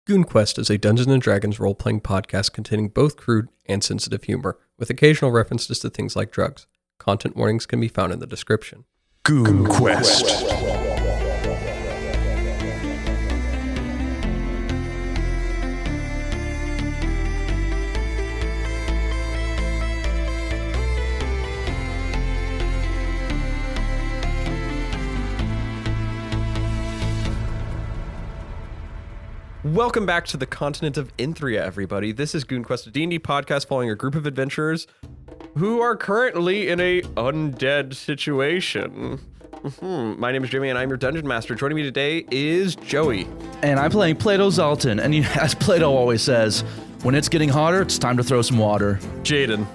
GoonQuest is a Dungeons & Dragons role-playing podcast containing both crude and sensitive humor, with occasional references to things like drugs. Content warnings can be found in the description. GoonQuest. Welcome back to the continent of Inthria, everybody. This is GoonQuest, a D&D podcast following a group of adventurers who are currently in a undead situation. My name is Jimmy, and I'm your Dungeon Master. Joining me today is Joey. And I'm playing Plato Zaltan, and as Plato always says, when it's getting hotter, it's time to throw some water. Jayden.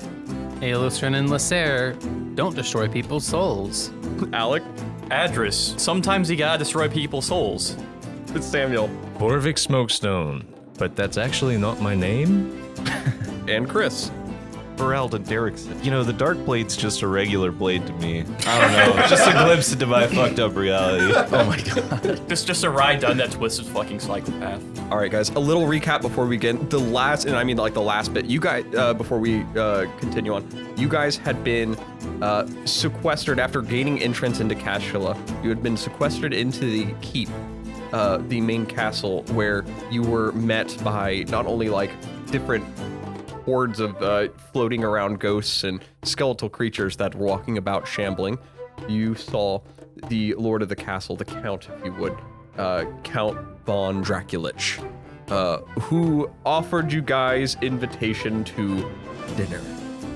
Alosrin and Lehsair don't destroy people's souls. Alek. Adras. Sometimes you gotta destroy people's souls. It's Samuel. Boravik Smokestone, but that's actually not my name. And Chris. Voralden, Derrickson. You know, the dark blade's just a regular blade to me. I don't know, just a glimpse into my fucked up reality. Oh my god. Just a ride down that twisted fucking psychopath. All right, guys, a little recap before we get the last, and I mean like the last bit. You guys, before we continue on, you guys had been sequestered after gaining entrance into Castula. You had been sequestered into the keep, the main castle, where you were met by not only like different hordes of floating around ghosts and skeletal creatures that were walking about shambling. You saw the lord of the castle, the count, if you would, Count von Draculich, who offered you guys invitation to dinner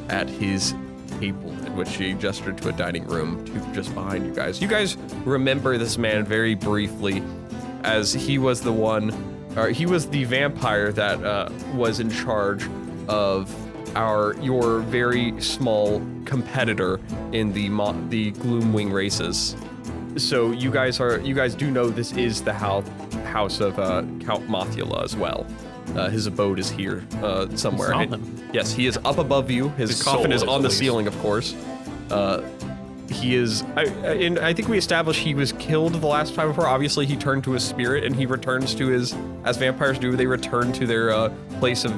at his table, in which he gestured to a dining room just behind you guys. You guys remember this man very briefly, as he was the one, or he was the vampire that was in charge of your very small competitor in the Gloomwing races. So you guys do know this is the house of Count Mothula as well. His abode is here somewhere. Saw him. Yes, he is up above you. His coffin is on the ceiling, of course. He is, I think we established he was killed the last time before. Obviously, he turned to his spirit, and he returns to as vampires do, they return to their place of,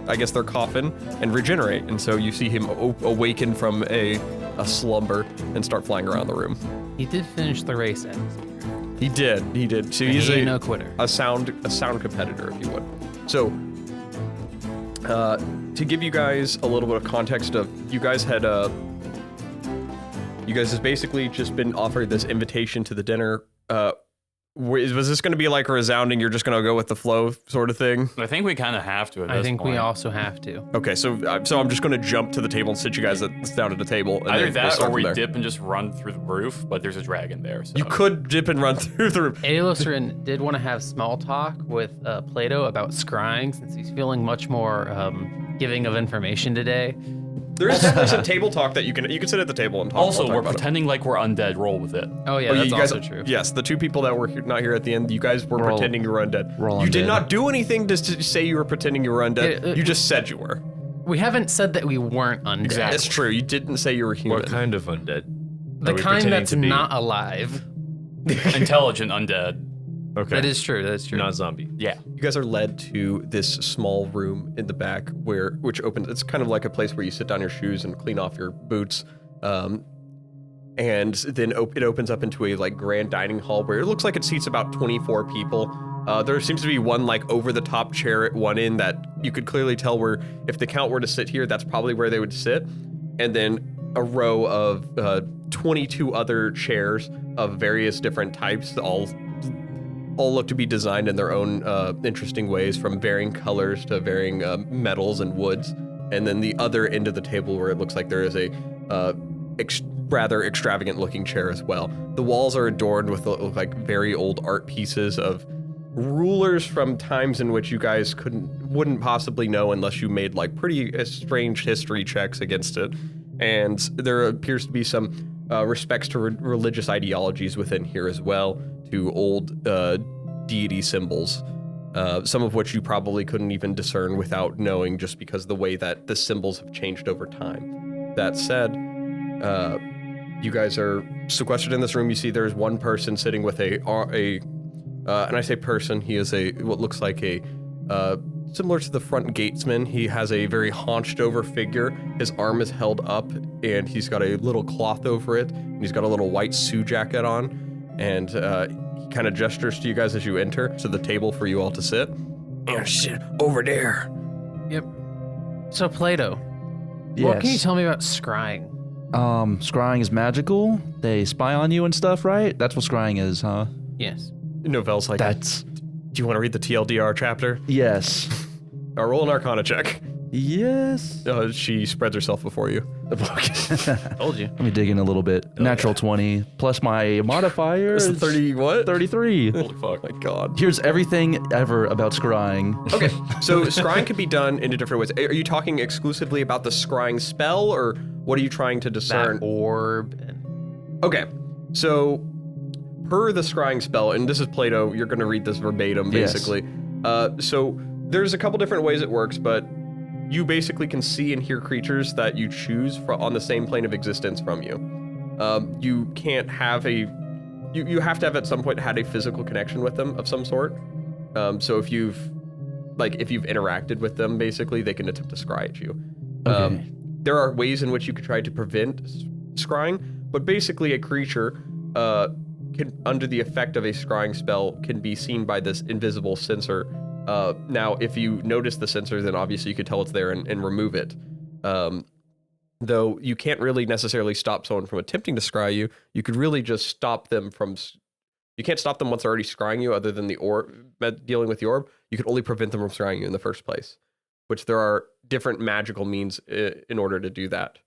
I guess, their coffin and regenerate. And so you see him awaken from a slumber and start flying around the room. He did finish the race, He did. So and he's he ain't no quitter. a sound competitor, if you would. So, to give you guys a little bit of context of, you guys has basically just been offered this invitation to the dinner. Was this going to be like a resounding, you're just going to go with the flow sort of thing? I think we kind of have to at I this think point. we also have to. Okay, so I'm just going to jump to the table and sit you guys down at the table. And Either then that start or we from there. dip and just run through the roof, but there's a dragon there. So. You could dip and run through the roof. Alosrin did want to have small talk with Plato about scrying, since he's feeling much more giving of information today. There is definitely some table talk that you can sit at the table and talk. Also, talk we're about it. pretending like we're undead. Roll with it. Oh yeah, that's you guys, also true. Yes, the two people that were not here at the end, you guys were pretending you were undead. You did undead. not do anything to say you were pretending you were undead. You just said you were. We haven't said that we weren't undead. Exactly. It's true. You didn't say you were human. What kind of undead? The Are we kind pretending that's to be? not alive. Intelligent undead. Okay. That is true. That's true. Not zombie. Yeah. You guys are led to this small room in the back which opens. It's kind of like a place where you sit down your shoes and clean off your boots. And then it opens up into a like grand dining hall where it looks like it seats about 24 people. There seems to be one like over the top chair at one end that you could clearly tell where if the count were to sit here, that's probably where they would sit. And then a row of 22 other chairs of various different types, all look to be designed in their own interesting ways, from varying colors to varying metals and woods. And then the other end of the table where it looks like there is a rather extravagant looking chair as well. The walls are adorned with like very old art pieces of rulers from times in which you guys wouldn't possibly know unless you made like pretty strange history checks against it. And there appears to be some respects to religious ideologies within here as well, to old deity symbols, some of which you probably couldn't even discern without knowing, just because of the way that the symbols have changed over time. That said, you guys are sequestered in this room. You see there's one person sitting with a And I say person, he is what looks like a similar to the front gatesman. He has a very haunched over figure. His arm is held up, and he's got a little cloth over it. And he's got a little white Sioux jacket on, and he kind of gestures to you guys as you enter to the table for you all to sit. And shit, over there. Yep. So Plato, Yes. what can you tell me about scrying? Scrying is magical. They spy on you and stuff, right? That's what scrying is, huh? Yes. Novelle's like, That's do you want to read the TLDR chapter? yes. Roll an Arcana check. Yes. She spreads herself before you. Told you. Let me dig in a little bit. Natural 20 plus my modifier. It's is 30 what? 33. Holy fuck. My God. Here's everything ever about scrying. Okay, so scrying can be done in different ways. Are you talking exclusively about the scrying spell, or what are you trying to discern? That orb. And Okay, so per the scrying spell, and this is Plato, you're going to read this verbatim, Yes. basically. So there's a couple different ways it works, but you basically can see and hear creatures that you choose on the same plane of existence from you. You can't have you have to have at some point had a physical connection with them of some sort. So if you've interacted with them, basically, they can attempt to scry at you. Okay. There are ways in which you could try to prevent scrying, but basically a creature can, under the effect of a scrying spell, can be seen by this invisible sensor. Now, if you notice the sensor, then obviously you could tell it's there and remove it. Though you can't really necessarily stop someone from attempting to scry you, you could really just stop them from... You can't stop them once they're already scrying you, other than the orb, dealing with the orb. You can only prevent them from scrying you in the first place, which there are different magical means in order to do that,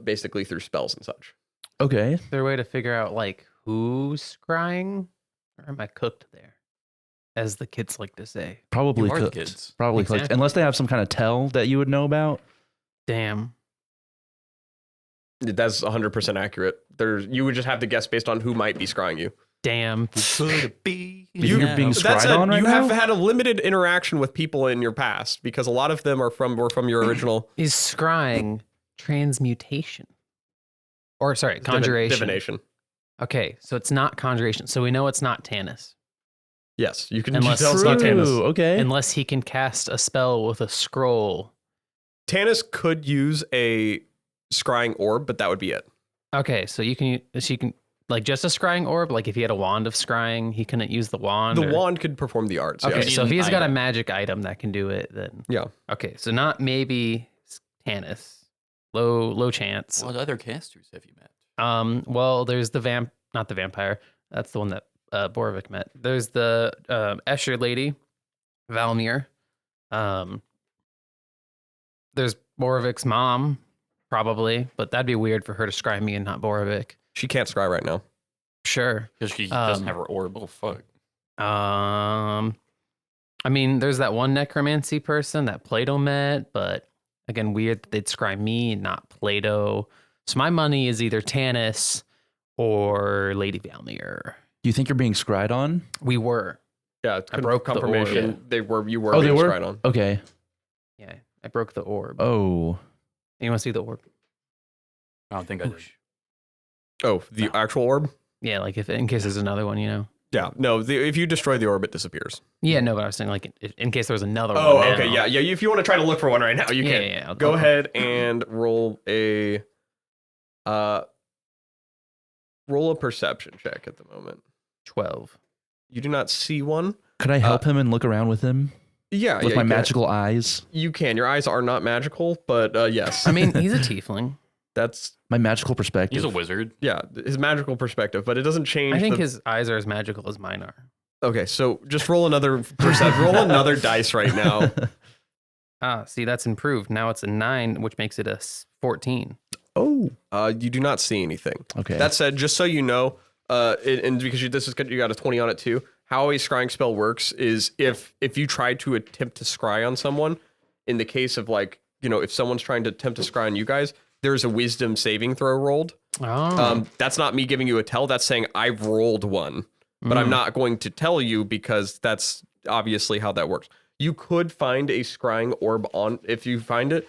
basically through spells and such. Okay. is there a way to figure out like who's scrying? Or am I cooked there? As the kids like to say. Probably You are the cooked. kids. Probably cooked. Exactly. Unless they have some kind of tell that you would know about. Damn. That's 100% accurate. You would just have to guess based on who might be scrying you. Damn. Could it be? You're being That scryed said, on right you now? have had a limited interaction with people in your past, because a lot of them were from your original Is scrying transmutation? Or sorry, conjuration. divination. Okay, so it's not conjuration. So we know it's not Tanis. Yes, you can Unless- tell it's not Tanis. True, okay. Unless he can cast a spell with a scroll. Tanis could use a scrying orb, but that would be it. Okay, so she can like just a scrying orb. Like if he had a wand of scrying, he couldn't use the wand. The wand could perform the arts. Okay, yes. so if he's got a Item. magic item that can do it, then Yeah. okay. So not maybe Tanis. Low chance. What other casters have you met? Well, there's the not the vampire. That's the one that Boravik met. There's the Escher lady, Valmir. There's Boravik's mom, probably, but that'd be weird for her to scry me and not Boravik. She can't scry right now. Sure. Because she doesn't have her orb. Oh, fuck. I mean, there's that one necromancy person that Plato met, but again, weird that they'd scry me and not Plato. So my money is either Tanis or Lady Valmir. Do you think you're being scryed on? We were. Yeah, I broke the orb. confirmation. You were Oh, they being were? scryed on. Okay. Yeah, I broke the orb. Oh. You want to see the orb? I don't think I did. Oh, the actual orb? Yeah, like if in case there's another one, you know. Yeah. No, if you destroy the orb, it disappears. Yeah, no, but I was saying like in case there was another one. Oh, now. okay. Yeah. If you want to try to look for one right now, you Yeah, can. yeah, Go I'll- ahead and roll a perception check at the moment. 12. You do not see one. Could I help him and look around with him? Yeah, With yeah, my you can. magical eyes? You can. Your eyes are not magical, but yes. I mean, he's a tiefling. That's My magical perspective. He's a wizard. his magical perspective, but it doesn't change. I think his eyes are as magical as mine are. Okay, so just roll another roll another dice right now. See, that's improved. Now it's a 9, which makes it a 14. Oh. You do not see anything. Okay. That said, just so you know, and because you got a 20 on it too. How a scrying spell works is if you try to attempt to scry on someone, in the case of if someone's trying to attempt to scry on you guys, there's a wisdom saving throw rolled. Oh. That's not me giving you a tell. That's saying I've rolled one, but I'm not going to tell you because that's obviously how that works. You could find a scrying orb if you find it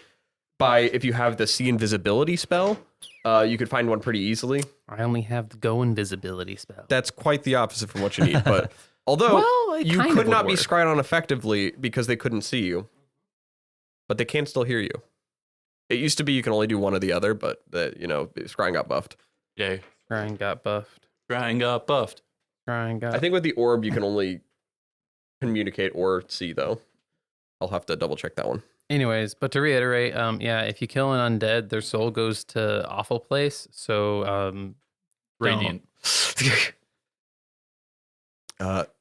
if you have the see invisibility spell. You could find one pretty easily. I only have the go invisibility spell. That's quite the opposite from what you need, but Although Well, it you kind could of not would be work. scryed on effectively because they couldn't see you. But they can still hear you. It used to be you can only do one or the other, but scrying got buffed. Yay. Scrying got buffed. Brian got buffed. Scrying got. I think with the orb you can only communicate or see though. I'll have to double check that one. Anyways, but to reiterate, if you kill an undead, their soul goes to awful place. So, Radiant.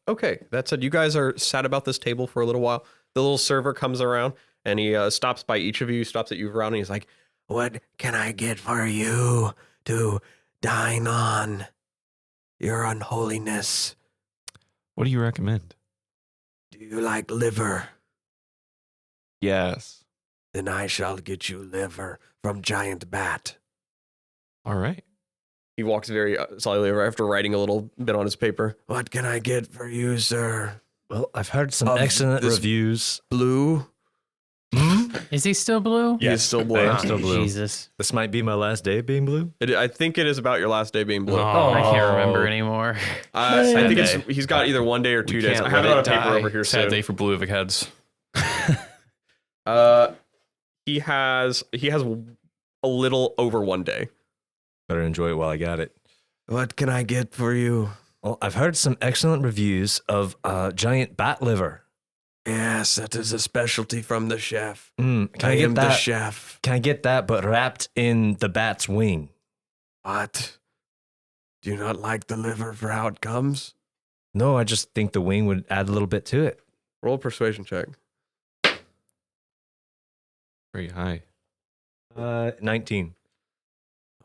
Okay, that said, you guys are sat about this table for a little while. The little server comes around and he stops by each of you, stops at you around, and he's like, "What can I get for you to dine on? Your unholiness. What do you recommend? Do you like liver? Yes. Then I shall get you liver from Giant Bat." All right. He walks very slowly over after writing a little bit on his paper. "What can I get for you, sir? Well, I've heard some Of excellent this- reviews. Blue?" is he still blue? He is still blue. I am Ah, still blue. Jesus. This might be my last day of being blue. I think it is about your last day being blue. I can't remember anymore. I Sad think day. he's got either 1 day or 2 We days. can't I have it let on a it paper die. over here Sad soon. day for Bluevik heads. He has a little over 1 day. Better enjoy it while I got it. What can I get for you? Well, I've heard some excellent reviews of giant bat liver. Yes, that is a specialty from the chef. Can I get that? chef. Can I get that, but wrapped in the bat's wing? What? Do you not like the liver for how it comes? No, I just think the wing would add a little bit to it. Roll a persuasion check. Very high. 19.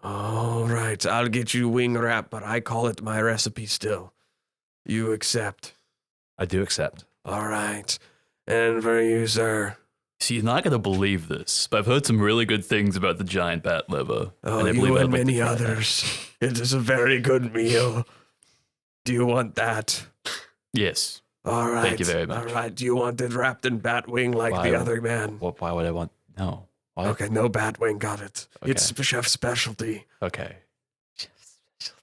All right, I'll get you wing wrap, but I call it my recipe still. You accept. I do accept. All right. And for you, sir. See, you're not going to believe this, but I've heard some really good things about the giant bat liver. Oh, I you believe I'd and like to many try that. others. It is a very good meal. Do you want that? Yes. All right. you very much. All right. Do you want it wrapped in bat wing like Why? the other man? Why would I want? No. Why? Okay, no bat wing. Got it. Okay. It's the chef's specialty. Okay.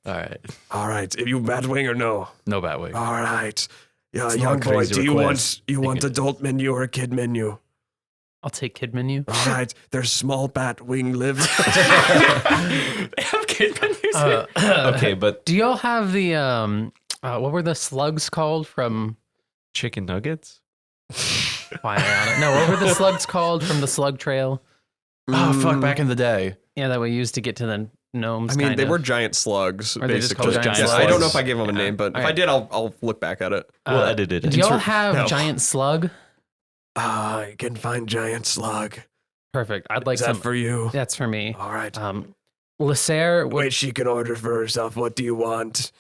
All right. All right. If you bat wing or no? No bat wing. All right. Yeah, It's not young a boy, crazy do you request. want adult menu or a kid menu? I'll take kid menu. All right. There's small bat wing liver. They have kid menus. Okay, but Do y'all have the what were the slugs called from chicken nuggets? Why on it? No, what were the slugs called from the slug trail? Oh, fuck, back in the day. Yeah, that we used to get to the gnomes. I mean, kind they of. were giant slugs, Are they just basically. called giant Yeah, slugs? I don't know if I gave them a Yeah. name, but if I Alright. did, I'll look back at it. We'll edit it. Do y'all Insert- have no. giant slug? I can find giant slug. Perfect. I'd like Is that some. for you? That's for me. All right. Lehsair, Wait, she can order for herself. What do you want?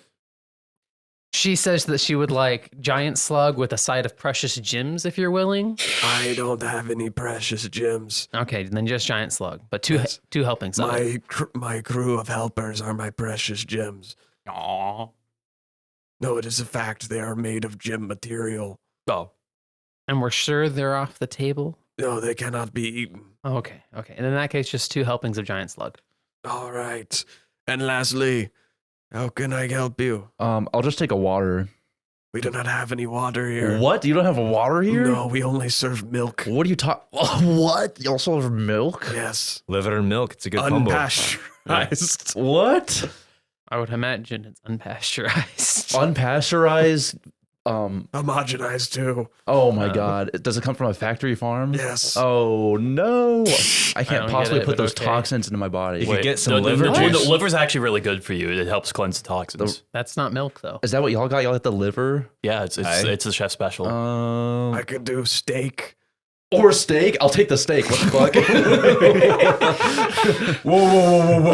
she says that she would like giant slug with a side of precious gems, if you're willing. I don't have any precious gems. Okay, then just giant slug, but two Yes. two helpings. Of it. My crew of helpers are my precious gems. Aw. No, it is a fact. They are made of gem material. Oh. And we're sure they're off the table. No, they cannot be eaten. Okay. And in that case, just two helpings of giant slug. All right. And lastly, how can I help you? I'll just take a water. We do not have any water here. What? You don't have a water here? No, we only serve milk. What are you talking? What? You also have milk? Yes. Liver and milk. It's a good combo. Unpasteurized. What? I would imagine it's unpasteurized. Unpasteurized. Homogenized too. Oh my God! Does it come from a factory farm? Yes. Oh no! I I can't don't possibly get it, put but those okay. toxins into my body. You could get some no, liver no, juice. the liver's actually really good for you. It helps cleanse the toxins. That's not milk, though. Is that what y'all got? Y'all got the liver? Yeah, it's a chef special. I could do steak. Or steak? I'll take the steak. What the fuck? whoa!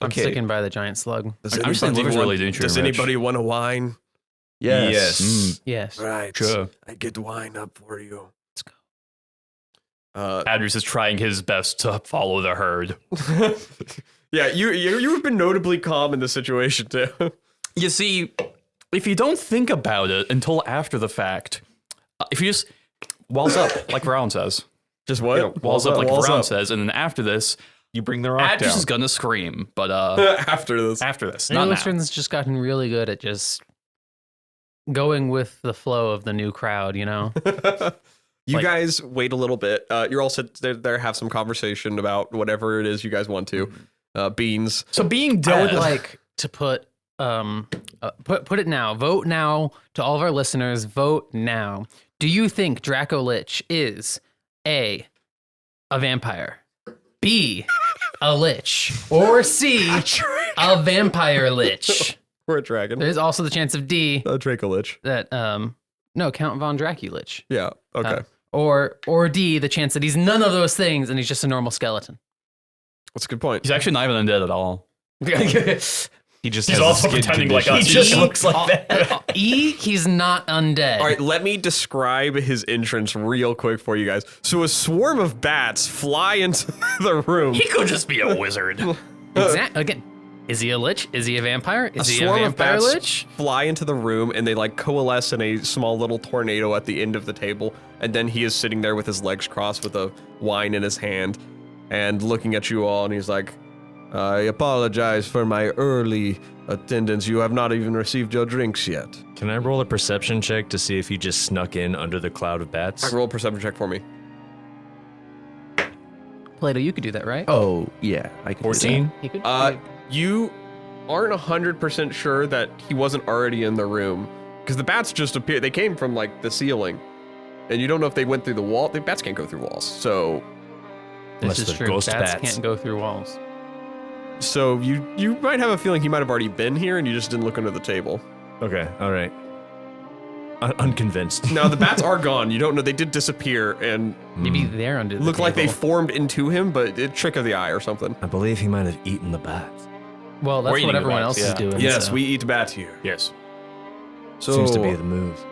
I'm Okay. sticking by the giant slug. Does I'm just saying liver's really nutrient Does rich. anybody want a wine? Yes. Yes. Yes. Right. Sure. I get wine up for you. Let's go. Adras is trying his best to follow the herd. Yeah, you've been notably calm in this situation too. You see, if you don't think about it until after the fact, if you just walls up, like Voralden says, Just what? walls up like walls Voralden up. says, and then after this, You bring the rock Adras down. is gonna scream. But After this. after this, not now. Alosrin's just gotten really good at just going with the flow of the new crowd, you know? You Like- guys wait a little bit. You're all sit there, have some conversation about whatever it is you guys want to. Beans. So being I dead. would like to put it now. Vote now to all of our listeners. Vote now. Do you think Draco Lich is A, a vampire, B, a lich, or C, a vampire lich? Or a dragon. There's also the chance of D A Dracolich. that no, Count von Draculich. Yeah. Okay. Or D, the chance that he's none of those things and he's just a normal skeleton. That's a good point. He's actually not even undead at all. He just He's has also a skin pretending like condition. us. He just looks like that. E, he's not undead. All right, let me describe his entrance real quick for you guys. So a swarm of bats fly into the room. He could just be a wizard. Again, is he a lich? Is he a vampire? Is he a swarm of vampire bats lich? fly into the room and they like coalesce in a small little tornado at the end of the table. And then he is sitting there with his legs crossed with a wine in his hand and looking at you all. And he's like, I apologize for my early attendance. You have not even received your drinks yet. Can I roll a perception check to see if he just snuck in under the cloud of bats? Roll a perception check for me. Plato, you could do that, right? Oh, yeah. I can do that. 14? He could. You aren't 100% sure that he wasn't already in the room because the bats just appeared. They came from like the ceiling, and you don't know if they went through the wall. The bats can't go through walls, so Unless This is they're true. ghost Bats bats. can't go through walls. you might have a feeling he might have already been here, and you just didn't look under the table. Okay, all right. Unconvinced. Now the bats are gone. You don't know they did disappear and Maybe they're under the look like they table. formed into him, but a trick of the eye or something. I believe he might have eaten the bats. Well, We're that's eating what the everyone bats, else is yeah. doing. Yes, so. we eat bats here. Yes. So Seems to be the move.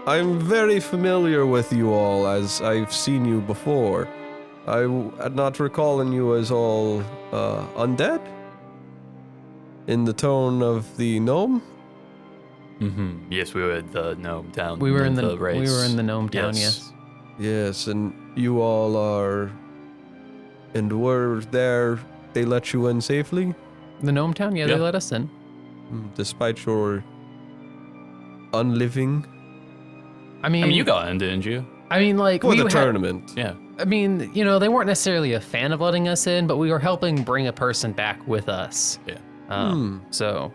I'm very familiar with you all as I've seen you before. I'm not recalling you as all undead? In the tone of the gnome? Mm-hmm. Yes, we were at the gnome town. We were in the race. we were in the gnome town. Yes. Yes, and you all are... And were there... They let you in safely? Yes, the gnome town. Yeah, Yeah. they let us in. Despite your... unliving? I mean, I mean, you got in, didn't you? like For we the had- tournament. Yeah. I mean, you know, they weren't necessarily a fan of letting us in, but we were helping bring a person back with us. Yeah. So,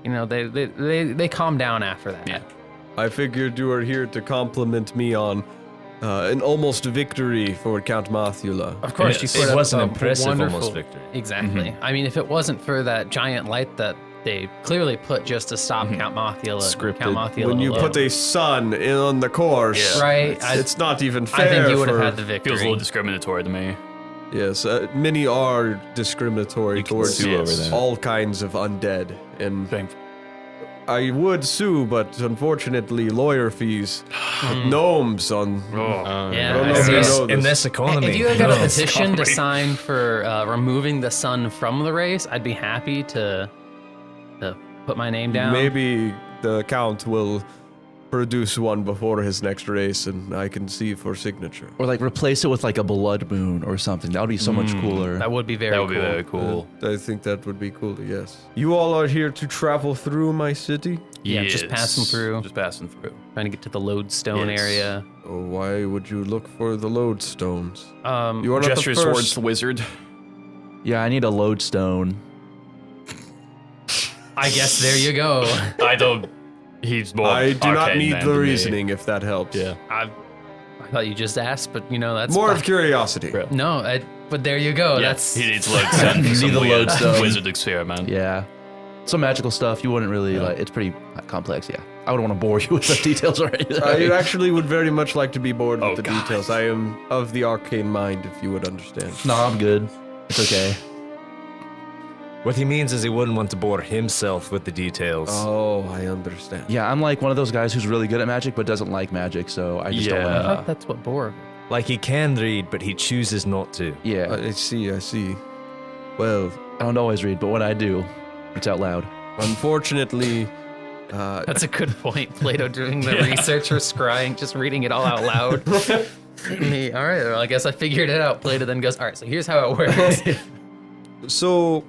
you know, they calmed down after that. Yeah. I figured you were here to compliment me on an almost victory for Count Mathula. Of course, Yes, you put it up was an a impressive wonderful almost victory. Exactly. I mean, if it wasn't for that giant light that they clearly put just to stop Count Mathula, Scripted. Count Mathula When you alone. put a sun in on the course, Yeah. right, it's not even fair. I think you would have for- had the victory. Feels a little discriminatory to me. Yes, many are discriminatory towards sue over that. all kinds of undead, and Same. I would sue, but unfortunately, lawyer fees, gnomes on. Yeah, I don't know I if see. you know In this. this economy. If you had got a no. petition to Sorry. sign for removing the sun from the race, I'd be happy to put my name down. Maybe the count will produce one before his next race, and I can see for signature. Or like replace it with like a blood moon or something. That would be so much cooler. That would be very That would cool. be very cool. I think that would be cool. Yes. You all are here to travel through my city. Yeah, just passing through. Just passing through. Trying to get to the Lode Stone Yes. area. Oh, why would you look for the Lode Stones? You are not Gesture the towards first. the wizard. Yeah, I need a Lode Stone. I guess there you go. I don't. He's more. I do not arcane need man the than me. reasoning if that helps. Yeah. I thought you just asked, but you know that's More fine. of curiosity. Right. No, but there you go. Yeah, That's he needs Lode Stone for You some need the weird Lodestone. wizard experiment. Yeah. Some magical stuff you wouldn't really like. It's pretty complex, yeah. I wouldn't want to bore you with the details or anything. I actually would very much like to be bored Oh, with the God. details. I am of the arcane mind, if you would understand. No, I'm good. It's okay. What he means is he wouldn't want to bore himself with the details. Oh, I understand. Yeah, I'm like one of those guys who's really good at magic but doesn't like magic, so I just don't I want thought that's what Boravik. Like he can read, but he chooses not to. to. Yeah, I see. Well, I don't always read, but when I do, it's out loud. unfortunately, That's a good point. Plato doing the research or scrying, just reading it all out loud. Me, all right, well, I guess I figured it out. Plato then goes, all right, so here's how it works. so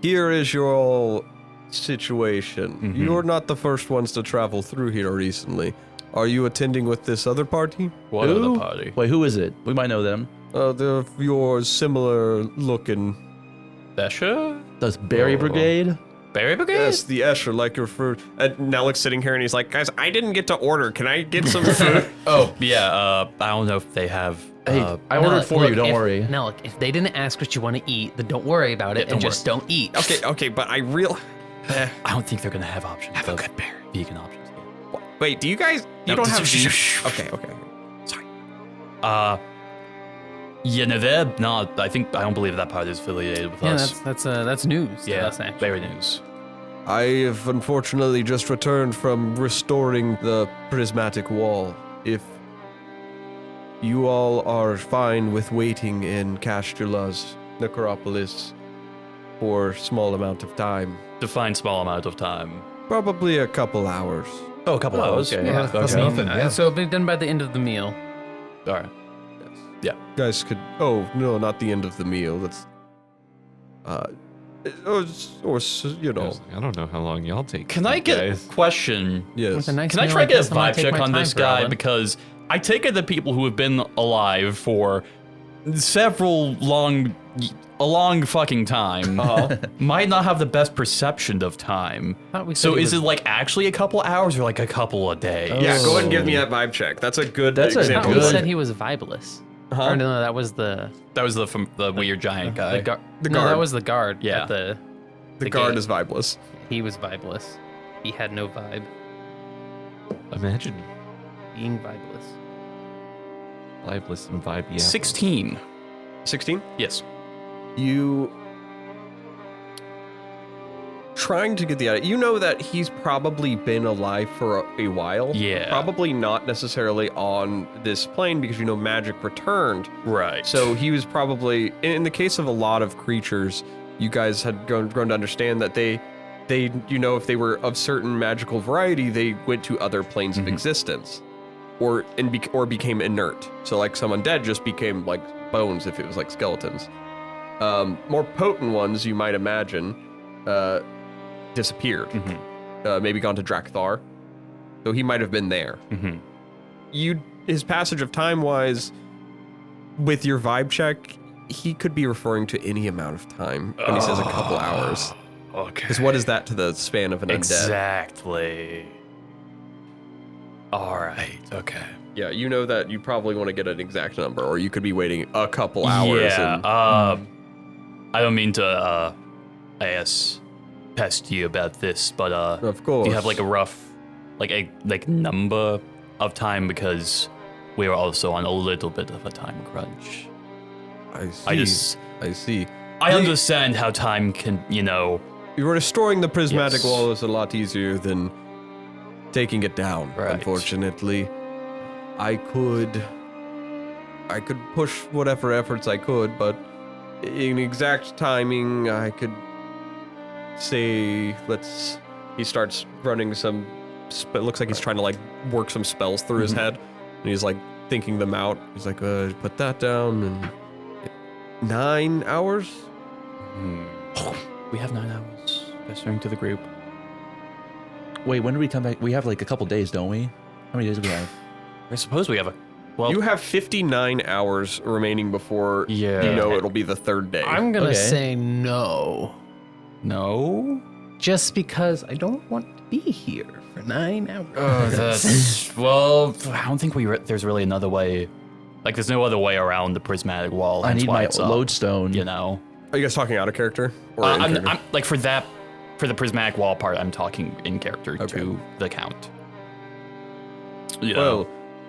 here is your situation. You're not the first ones to travel through here recently. Are you attending with this other party? What Who? other party? Wait, who is it? We might know them. They're your similar looking. Escher? Does Berry Brigade? Berry Brigade? Yes, the Escher, like your fruit. And Nellik's sitting here and he's like, guys, I didn't get to order. Can I get some food? Oh, yeah, I don't know if they have... Hey, I ordered Nellik, for look, you. Don't if- worry. Nellik, if they didn't ask what you want to eat, then don't worry about it and just don't eat. okay, but I I don't think they're gonna have options. Have a good bear. Vegan options. Wait, do you guys... You No, don't have shh, beef? shh. Okay. Yeah, no, they're not. I don't believe that part is affiliated with Yeah, us. that's news. to Yeah, us, actually. very news. I have unfortunately just returned from restoring the prismatic wall. If you all are fine with waiting in Castula's necropolis for a small amount of time, Define small amount of time. probably a couple hours. Oh, a couple hours. okay. Yeah, Okay. that's nothing. So it'll be done by the end of the meal. All right. You guys could... Oh, no, not the end of the meal. That's... you know... I don't know how long y'all take. Can I get a guys. question? Yes. With a nice Can I meal try like to get this, a I'm gonna vibe take check my on time this for guy? Ellen. Because I take it that people who have been alive for a long fucking time might not have the best perception of time. Thought we said So he is was- it like actually a couple hours or like a couple a day? Yeah, go ahead and give me that vibe check. That's a good That's a I example. thought we good- said he was vibeless. Huh? Or no, that was the That was from the weird giant guy. guard. The No, that guard. was the guard. Yeah. At the guard gate. is vibeless. He was vibeless. He had no vibe. Imagine Being vibeless. liveless and vibe. Yeah. 16. 16? Yes. You trying to get the idea. You know that he's probably been alive for a while. Yeah. Probably not necessarily on this plane because you know magic returned. Right. So he was probably in the case of a lot of creatures, you guys had grown to understand that they you know if they were of certain magical variety, they went to other planes of existence. Or became inert. So like some undead just became like bones if it was like skeletons. More potent ones you might imagine disappeared. Maybe gone to Drakthar. So he might have been there. His passage of time wise, with your vibe check, he could be referring to any amount of time when he says a couple hours. Okay. Because what is that to the span of an undead? Exactly. All right. Okay. Yeah, you know that you probably want to get an exact number, or you could be waiting a couple hours. Yeah. And, I don't mean to pest you about this, but of course. do you have like a rough, like number of time, because we are also on a little bit of a time crunch. I see. I understand how time can, You were restoring the prismatic Yes. wall is a lot easier than taking it down, Right. unfortunately. I could push whatever efforts I could, but in exact timing, I could say, he starts running some, it looks like he's trying to like work some spells through his head, and he's like thinking them out. He's like, put that down, and 9 hours? we have 9 hours. Restoring to the group. Wait, when do we come back? We have like a couple days, don't we? How many days do we have? I suppose we have a. Well, You have 59 hours remaining before Yeah. you know it'll be the third day. I'm gonna Okay. say no. no. Just because I don't want to be here for 9 hours. Well, I don't think there's really another way. Like, there's no other way around the prismatic wall. I hence need why my it's up, lodestone. You know. Are you guys talking out of character? Or in I'm character? like for the prismatic wall part. I'm talking in character Okay. to the count. You Well, know.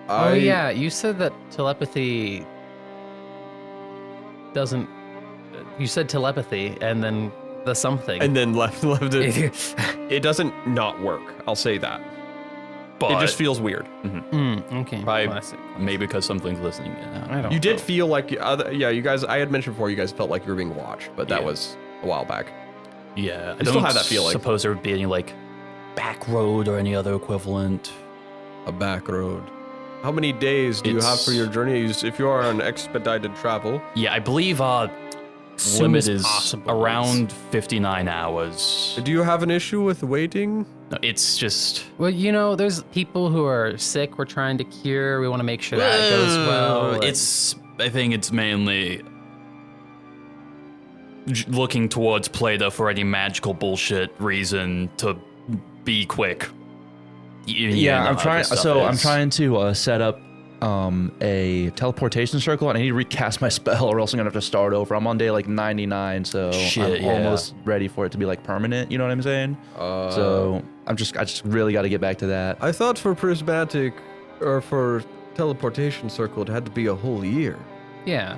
Oh yeah, you said that telepathy doesn't. You said telepathy and then the something. and then left it. It doesn't not work. I'll say that. but It just feels weird. Okay. Probably Classic. maybe because something's listening. I don't. You did know. feel like you guys. I had mentioned before you guys felt like you were being watched, but that Yeah. was a while back. Yeah, I You still have that feeling. Suppose there would be any like back road or any other equivalent. A back road. How many days do you have for It's- your journey? If you are on expedited travel, Yeah, I believe Soon limit as is possible. around 59 hours. Do you have an issue with waiting? No, it's just Well, you know, there's people who are sick we're trying to cure. We want to make sure that goes well. and- I think it's mainly looking towards Plato for any magical bullshit reason to be quick. Yeah, know I'm how trying. this stuff So I'm is. trying to set up a teleportation circle, and I need to recast my spell, or else I'm gonna have to start over. I'm on day like 99, so Shit, I'm yeah. almost ready for it to be like permanent. You know what I'm saying? So I just really got to get back to that. I thought for prismatic or for teleportation circle, it had to be a whole year. yeah.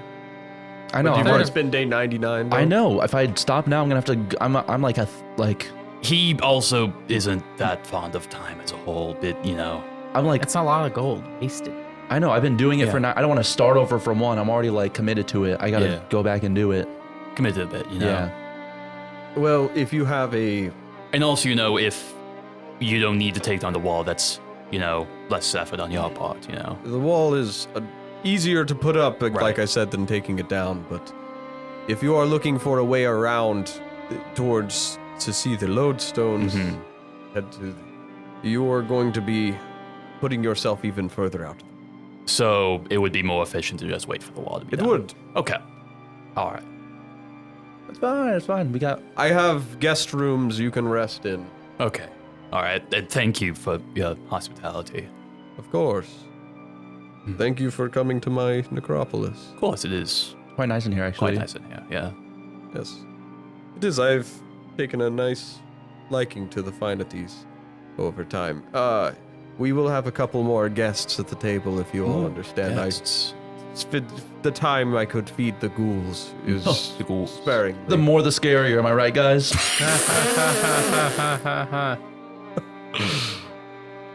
I know. But you've I'm already like, been day 99. Though. I know. If I stop now, I'm gonna have to. I'm like He also isn't that fond of time as a whole, but I'm like. It's a lot of gold wasted. I know. I've been doing it Yeah. for. I don't want to start over from one. I'm already like committed to it. I gotta Yeah. go back and do it. committed a bit, Yeah. Well, if you have a And also, if you don't need to take down the wall, that's, less effort on your part, the wall is easier to put up, Right. like I said, than taking it down. But if you are looking for a way around towards to see the Lode Stones, head to. You are going to be putting yourself even further out. So it would be more efficient to just wait for the wall to be It done. would. Okay. All right. It's fine. It's fine. We got. I have guest rooms you can rest in. Okay. All right. And thank you for your hospitality. Of course. Thank you for coming to my necropolis. Of course, it is Quite nice in here, actually. quite nice in here. Yeah. Yes. It is. I've taken a nice liking to the finities over time. We will have a couple more guests at the table if you all understand. Guests. The time I could feed the ghouls is The ghouls. sparing. The more the scarier. Am I right, guys?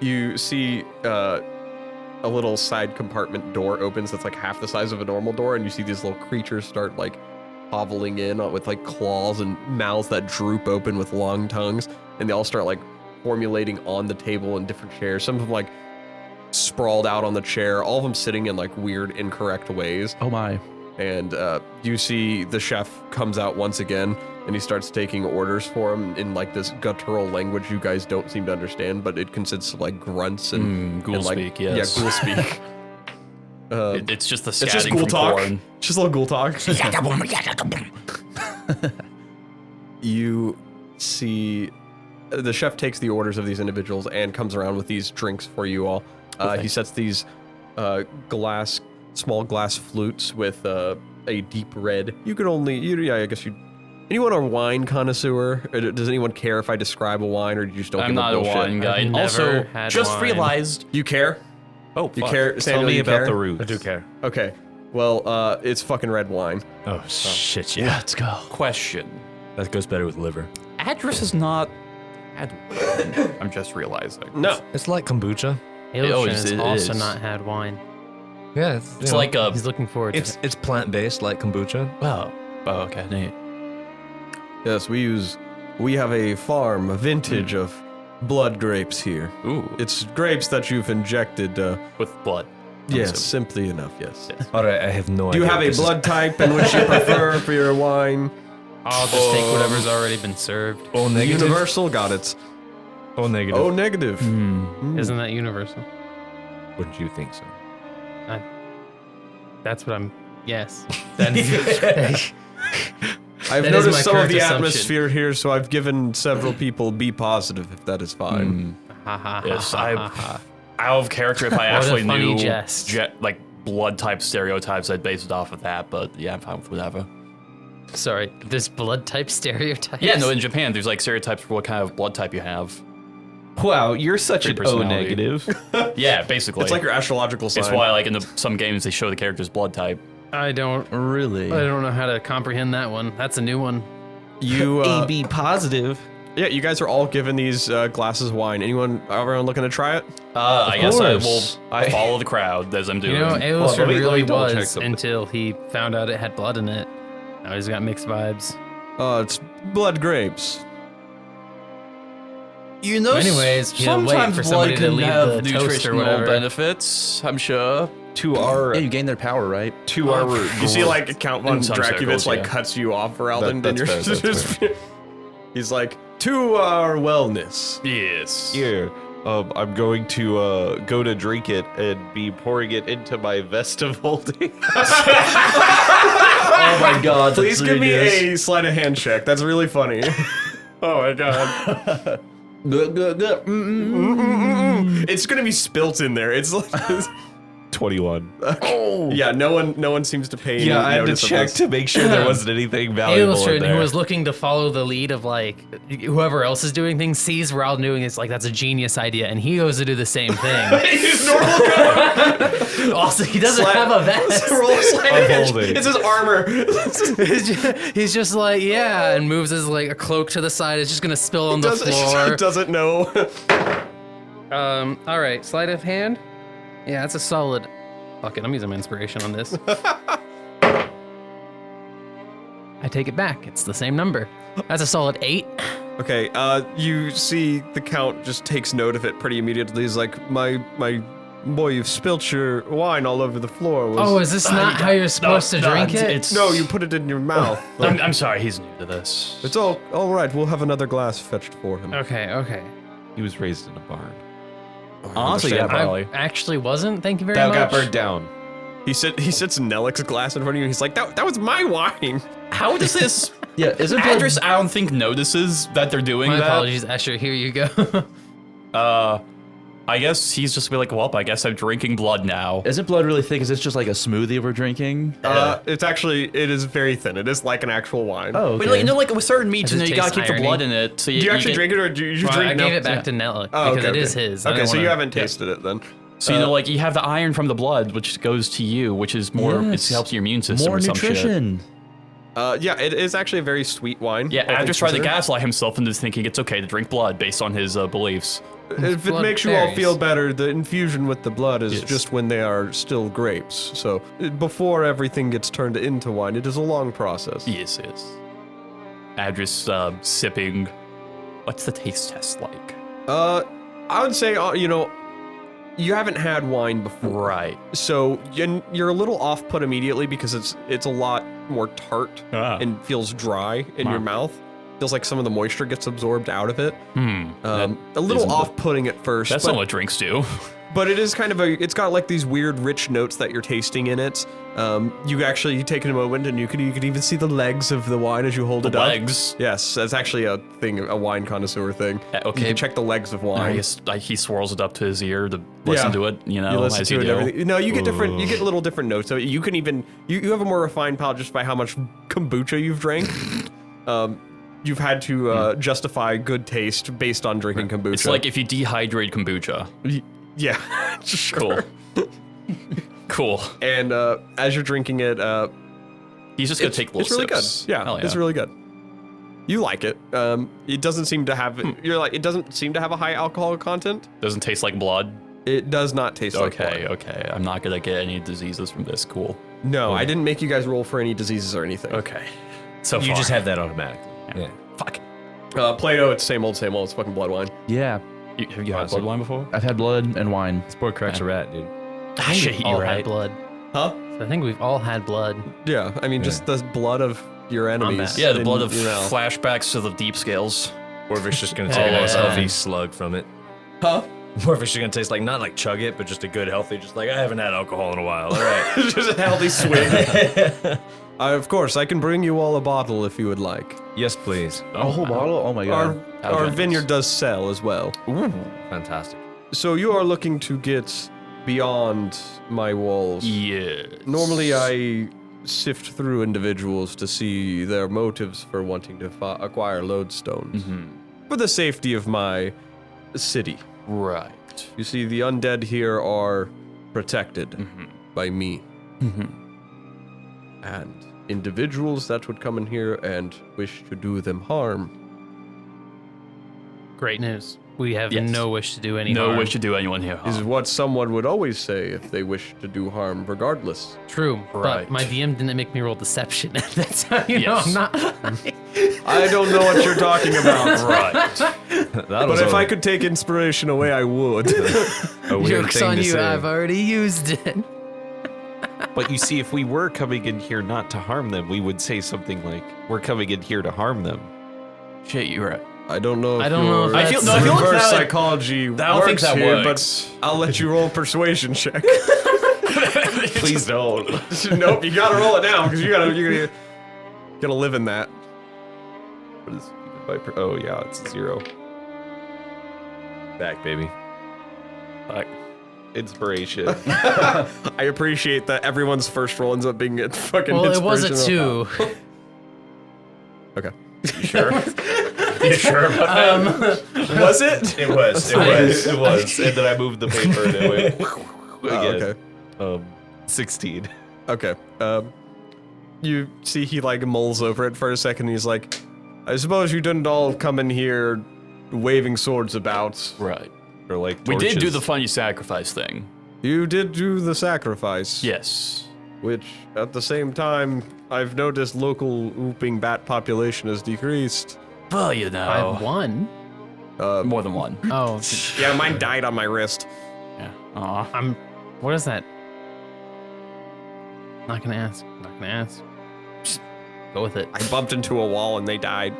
You see a little side compartment door opens that's like half the size of a normal door, and you see these little creatures start like hoveling in with like claws and mouths that droop open with long tongues, and they all start like formulating on the table in different chairs. Some of them like sprawled out on the chair, all of them sitting in like weird, incorrect ways. Oh my. And you see the chef comes out once again, and he starts taking orders for him in like this guttural language you guys don't seem to understand, but it consists of like grunts and Ghoul and, like, speak, yes. Yeah, ghoul speak. It's just the It's just scatting ghoul from talk. corn. It's just a little ghoul talk. You see the chef takes the orders of these individuals and comes around with these drinks for you all. He sets these small glass flutes with a deep red. You could only, I guess you. Anyone a wine connoisseur? Or does anyone care if I describe a wine, or do you just don't I'm give not a bullshit? wine guy. I've Also, never had just wine. realized. You care? Oh, You fuck. care? Tell Samuel, me you about care? the roots. I do care. Okay. Well, it's fucking red wine. Oh, shit, yeah. Let's go. Question. That goes better with liver. Adras is not. I'm just realizing. No. It's like kombucha. Alosrin is- has it also is. not had wine. Yeah, It's like a. He's looking forward to it. it's plant-based like kombucha. Oh, okay. Neat. Yes, we have a farm, a vintage of blood grapes here. Ooh. It's grapes that you've injected, With blood. yes, simply enough, yes. All right, I have no Do idea. you have what a this is. blood type in which you prefer for your wine? I'll just take whatever's already been served. O negative? Universal, got it. O negative. Oh, negative. Isn't that universal? Wouldn't you think so? That's what I'm. Yes. That's, I've That is my noticed some of current the assumption. atmosphere here, so I've given several people B positive, if that is fine. Yes, out of character, if I actually a funny knew jest. like blood type stereotypes, I'd base it off of that. But yeah, I'm fine with whatever. Sorry, this blood type stereotype. Yeah, no, in Japan, there's like stereotypes for what kind of blood type you have. Wow, you're such Great an O personality. negative. Yeah, basically. It's like your astrological sign. It's why, like, in some games, they show the character's blood type. I don't Really? know how to comprehend that one. That's a new one. you, AB positive. yeah, you guys are all given these glasses of wine. Everyone looking to try it? I guess I will course. follow the crowd as I'm doing. You know, let Alosrin me really double check was something. until he found out it had blood in it. Now he's got mixed vibes. It's blood grapes. You know, Anyways, he'll wait sometimes for blood somebody to can leave have the toast or nutritional whatever. benefits, I'm sure. To our Yeah, you gain their power, right? to our You see, like, Count von In some Dracuvitz, circles, like, yeah. cuts you off, Voralden, then That- you're that's fair, just... He's like, to our wellness. Yes. here. I'm going to go to drink it and be pouring it into my vest of holding. Oh my god. Please give me a sleight of hand check. That's really funny. Oh my god. It's gonna be spilt in there. It's like 21. yeah. No one seems to pay. Yeah, any I had to notice of check this. to make sure there wasn't anything valuable in Alosrin, there. who was looking to follow the lead of like whoever else is doing things, sees Voralden doing it. It's like that's a genius idea, and he goes to do the same thing. He's normal guy. Also, he doesn't have a vest. Roll sleight of hand. holding. It's his armor. He's just like, yeah, and moves his like a cloak to the side. It's just gonna spill on the floor. Doesn't know. All right, sleight of hand. Yeah, that's a solid. Fuck it, I'm using my inspiration on this. I take it back. It's the same number. That's a solid 8. Okay. You see the Count just takes note of it pretty immediately. He's like, my boy, you've spilt your wine all over the floor. Oh, is this not how you're supposed to drink it? It's No, you put it in your mouth. I'm sorry, he's new to this. It's all right. We'll have another glass fetched for him. Okay. He was raised in a barn. Honestly, yeah, probably. I actually wasn't. Thank you very That much. got burnt down. He sits Nellik's glass in front of you. He's like, that was my wine. How does this? Yeah, isn't blood, Adras, I don't think notices that they're doing My that. apologies, Escher. Here you go. I guess he's just be like, well, I guess I'm drinking blood now. isn't blood really thick? Is this just like a smoothie we're drinking? It is very thin. It is like an actual wine. Oh, But okay. like, with certain meats, Does it you gotta taste keep the irony? blood in it. So Do you actually drink it, or do you Well, drink? I gave it back to Nellik Oh, because okay, it is okay. his. I Okay, don't so you wanna- haven't tasted it then. So like you have the iron from the blood, which goes to you, which is more. Yes. It helps your immune system More or some shit. nutrition. Yeah, it is actually a very sweet wine. Yeah, all Adras things tried to considered. gaslight himself into thinking it's okay to drink blood based on his beliefs. If it Blood makes you all berries. feel better, the infusion with the blood is Yes. just when they are still grapes. So before everything gets turned into wine, it is a long process. Yes. Adras sipping. What's the taste test like? I would say, you haven't had wine before. Right. So you're a little off-put immediately because it's a lot more tart and feels dry in your mouth. Feels like some of the moisture gets absorbed out of it. A little isn't- off-putting at first. That's but, not what drinks do. but it is kind of it's got like these weird rich notes that you're tasting in it. You take a moment and you can even see the legs of the wine as you hold it up. Legs. Yes, that's actually a thing, a wine connoisseur thing. Okay. You can check the legs of wine. I guess he swirls it up to his ear to listen to it. You know, You listen as to you it do. and everything. No, you get different. You get little different notes. So you can even you have a more refined palate just by how much kombucha you've drank. You've had to justify good taste based on drinking kombucha. It's like if you dehydrate kombucha. yeah, Cool. Cool. And as you're drinking it, He's just gonna take little it's really sips. good. Yeah, Hell it's really good. You like it. It doesn't seem to have. You're like it doesn't seem to have a high alcohol content. Doesn't taste like blood. It does not taste like blood. Okay. I'm not gonna get any diseases from this. Cool. No, I didn't make you guys roll for any diseases or anything. Okay. So You far. just have that automatically. Yeah. Fuck. Plato, it's same old, same old. It's fucking blood wine. Yeah, Have you had blood wine before? I've had blood and wine. This poor cracks a rat, dude. Ah, shit, all you're had right. blood. Huh? I think we've all had blood. Yeah, I mean, just the blood of your enemies. Yeah, the in blood of your mouth. flashbacks to the deep scales. Or if it's just gonna take a nice healthy slug from it. Huh? Or if it's just gonna taste like, not like chug it, but just a good healthy, just like, I haven't had alcohol in a while. All right. Just a healthy swig. Of course, I can bring you all a bottle if you would like. Yes, please. A whole bottle? Oh my god. Our vineyard does sell as well. Fantastic. So you are looking to get beyond my walls. Yeah. Normally, I sift through individuals to see their motives for wanting to acquire Lode Stones. For the safety of my city. Right. You see, the undead here are protected by me. And individuals that would come in here and wish to do them harm. Great news. We have Yes. no wish to do any No harm. wish to do anyone here. Is what someone would always say if they wish to do harm, regardless. True, Right. but my DM didn't make me roll deception. That's how you know Yes. I'm not. I don't know what you're talking about. Right. That But was if I could take inspiration away, I would. a weird Joke's thing on to you. say. I've already used it. But you see, if we were coming in here not to harm them, we would say something like, "We're coming in here to harm them." Shit, you're right. I don't know. I don't know if I feel that's- like reverse that- psychology I don't think works that here, works. but I'll let you roll a persuasion check. Please don't. Nope, you gotta roll it now because you're gonna live in that. What is oh yeah, it's 0. Back, baby. Like, Inspiration. I appreciate that everyone's first roll ends up being a fucking. Well, it was a inspirational. 2. Okay. Sure. You sure about that? Was it? It was. It was. It was, and then I moved the paper and it went again. Oh, okay. 16. Okay. You see he like mulls over it for a second. He's like, I suppose you didn't all come in here waving swords about. right. Or like We did do torches. the funny sacrifice thing. You did do the sacrifice. Yes. Which, at the same time, I've noticed local whooping bat population has decreased. Well, you I know. won. More than one. Oh, Yeah, mine died on my wrist. Yeah. Aw. I'm. What is that? Not gonna ask. Not gonna ask. Just go with it. I bumped into a wall and they died.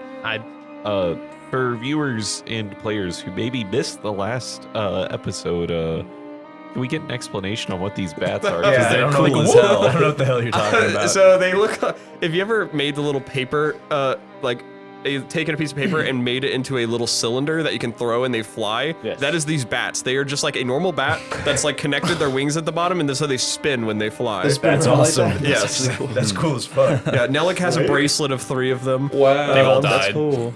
For viewers and players who maybe missed the last episode, can we get an explanation on what these bats are? 'Cause Yeah, I they're don't know cool what as the hell. I don't know what the hell you're talking about. So they look. If you ever made the little paper, taken a piece of paper and made it into a little cylinder that you can throw and they fly. Yes. That is these bats. They are just like a normal bat that's like connected their wings at the bottom, and so they spin when they fly. That's awesome. Yes. That's cool as fuck. Yeah, Nellick has a bracelet of 3 of them. Wow. They've all That's died. cool.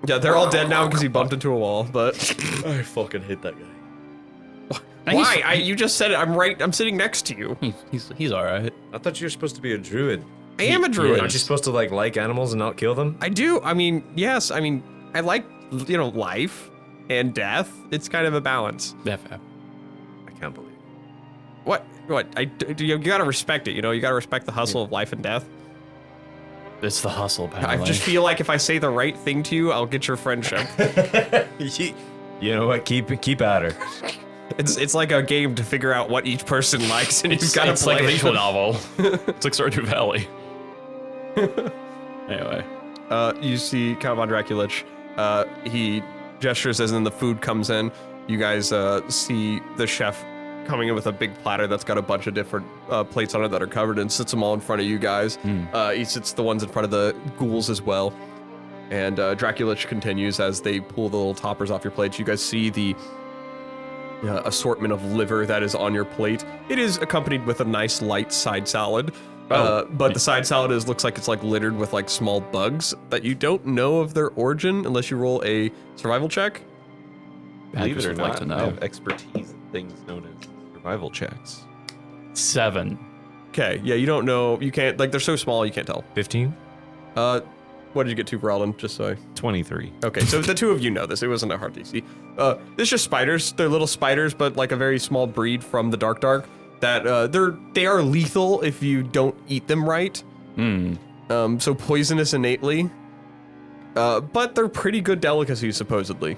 Yeah, they're all dead now because he bumped into a wall. But I fucking hate that guy. why? You just said it. I'm right. I'm sitting next to you. He's all right. I thought you were supposed to be a druid. I am a druid. Aren't you supposed to like animals and not kill them? I do. I mean, yes. I mean, I like life and death. It's kind of a balance. Yeah, fair. I can't believe. What? You gotta respect it. You gotta respect the hustle of life and death. It's the hustle, I apparently. just feel like if I say the right thing to you, I'll get your friendship. You know what? Keep at her. It's like a game to figure out what each person likes, and you've got to It's play like a it. visual novel. It's like Stardew Valley. Anyway. You see Count Von Draculich. He gestures as in the food comes in. You guys see the chef coming in with a big platter that's got a bunch of different plates on it that are covered and sits them all in front of you guys. He sits the ones in front of the ghouls as well. And Draculich continues as they pull the little toppers off your plates. You guys see the assortment of liver that is on your plate. It is accompanied with a nice light side salad. But the side salad looks like it's like littered with like small bugs that you don't know of their origin unless you roll a survival check. Believe it or would like not, to I know. have expertise in things known as survival checks. 7. Okay, yeah, you don't know. You can't, like, they're so small you can't tell. 15? What did you get to, Voralden? Just so I... 23. Okay, so the two of you know this. It wasn't a hard DC. It's just spiders. They're little spiders, but like a very small breed from the Dark that they are lethal if you don't eat them right. So poisonous innately. But they're pretty good delicacies, supposedly.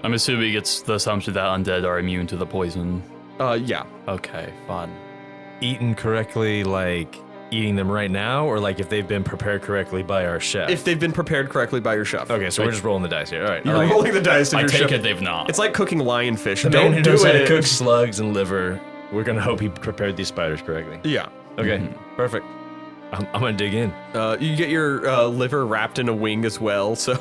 I'm assuming it's the assumption that undead are immune to the poison. Yeah. Okay, fun. Eaten correctly, like eating them right now, or like if they've been prepared correctly by our chef? If they've been prepared correctly by your chef. Okay, so we're just rolling the dice here. All right. You're rolling the dice if I your take chef... it they've not. It's like cooking lionfish. The man Don't who do knows how to it. cook slugs and liver. We're gonna hope he prepared these spiders correctly. Yeah. Okay, perfect. I'm gonna dig in. You get your liver wrapped in a wing as well, so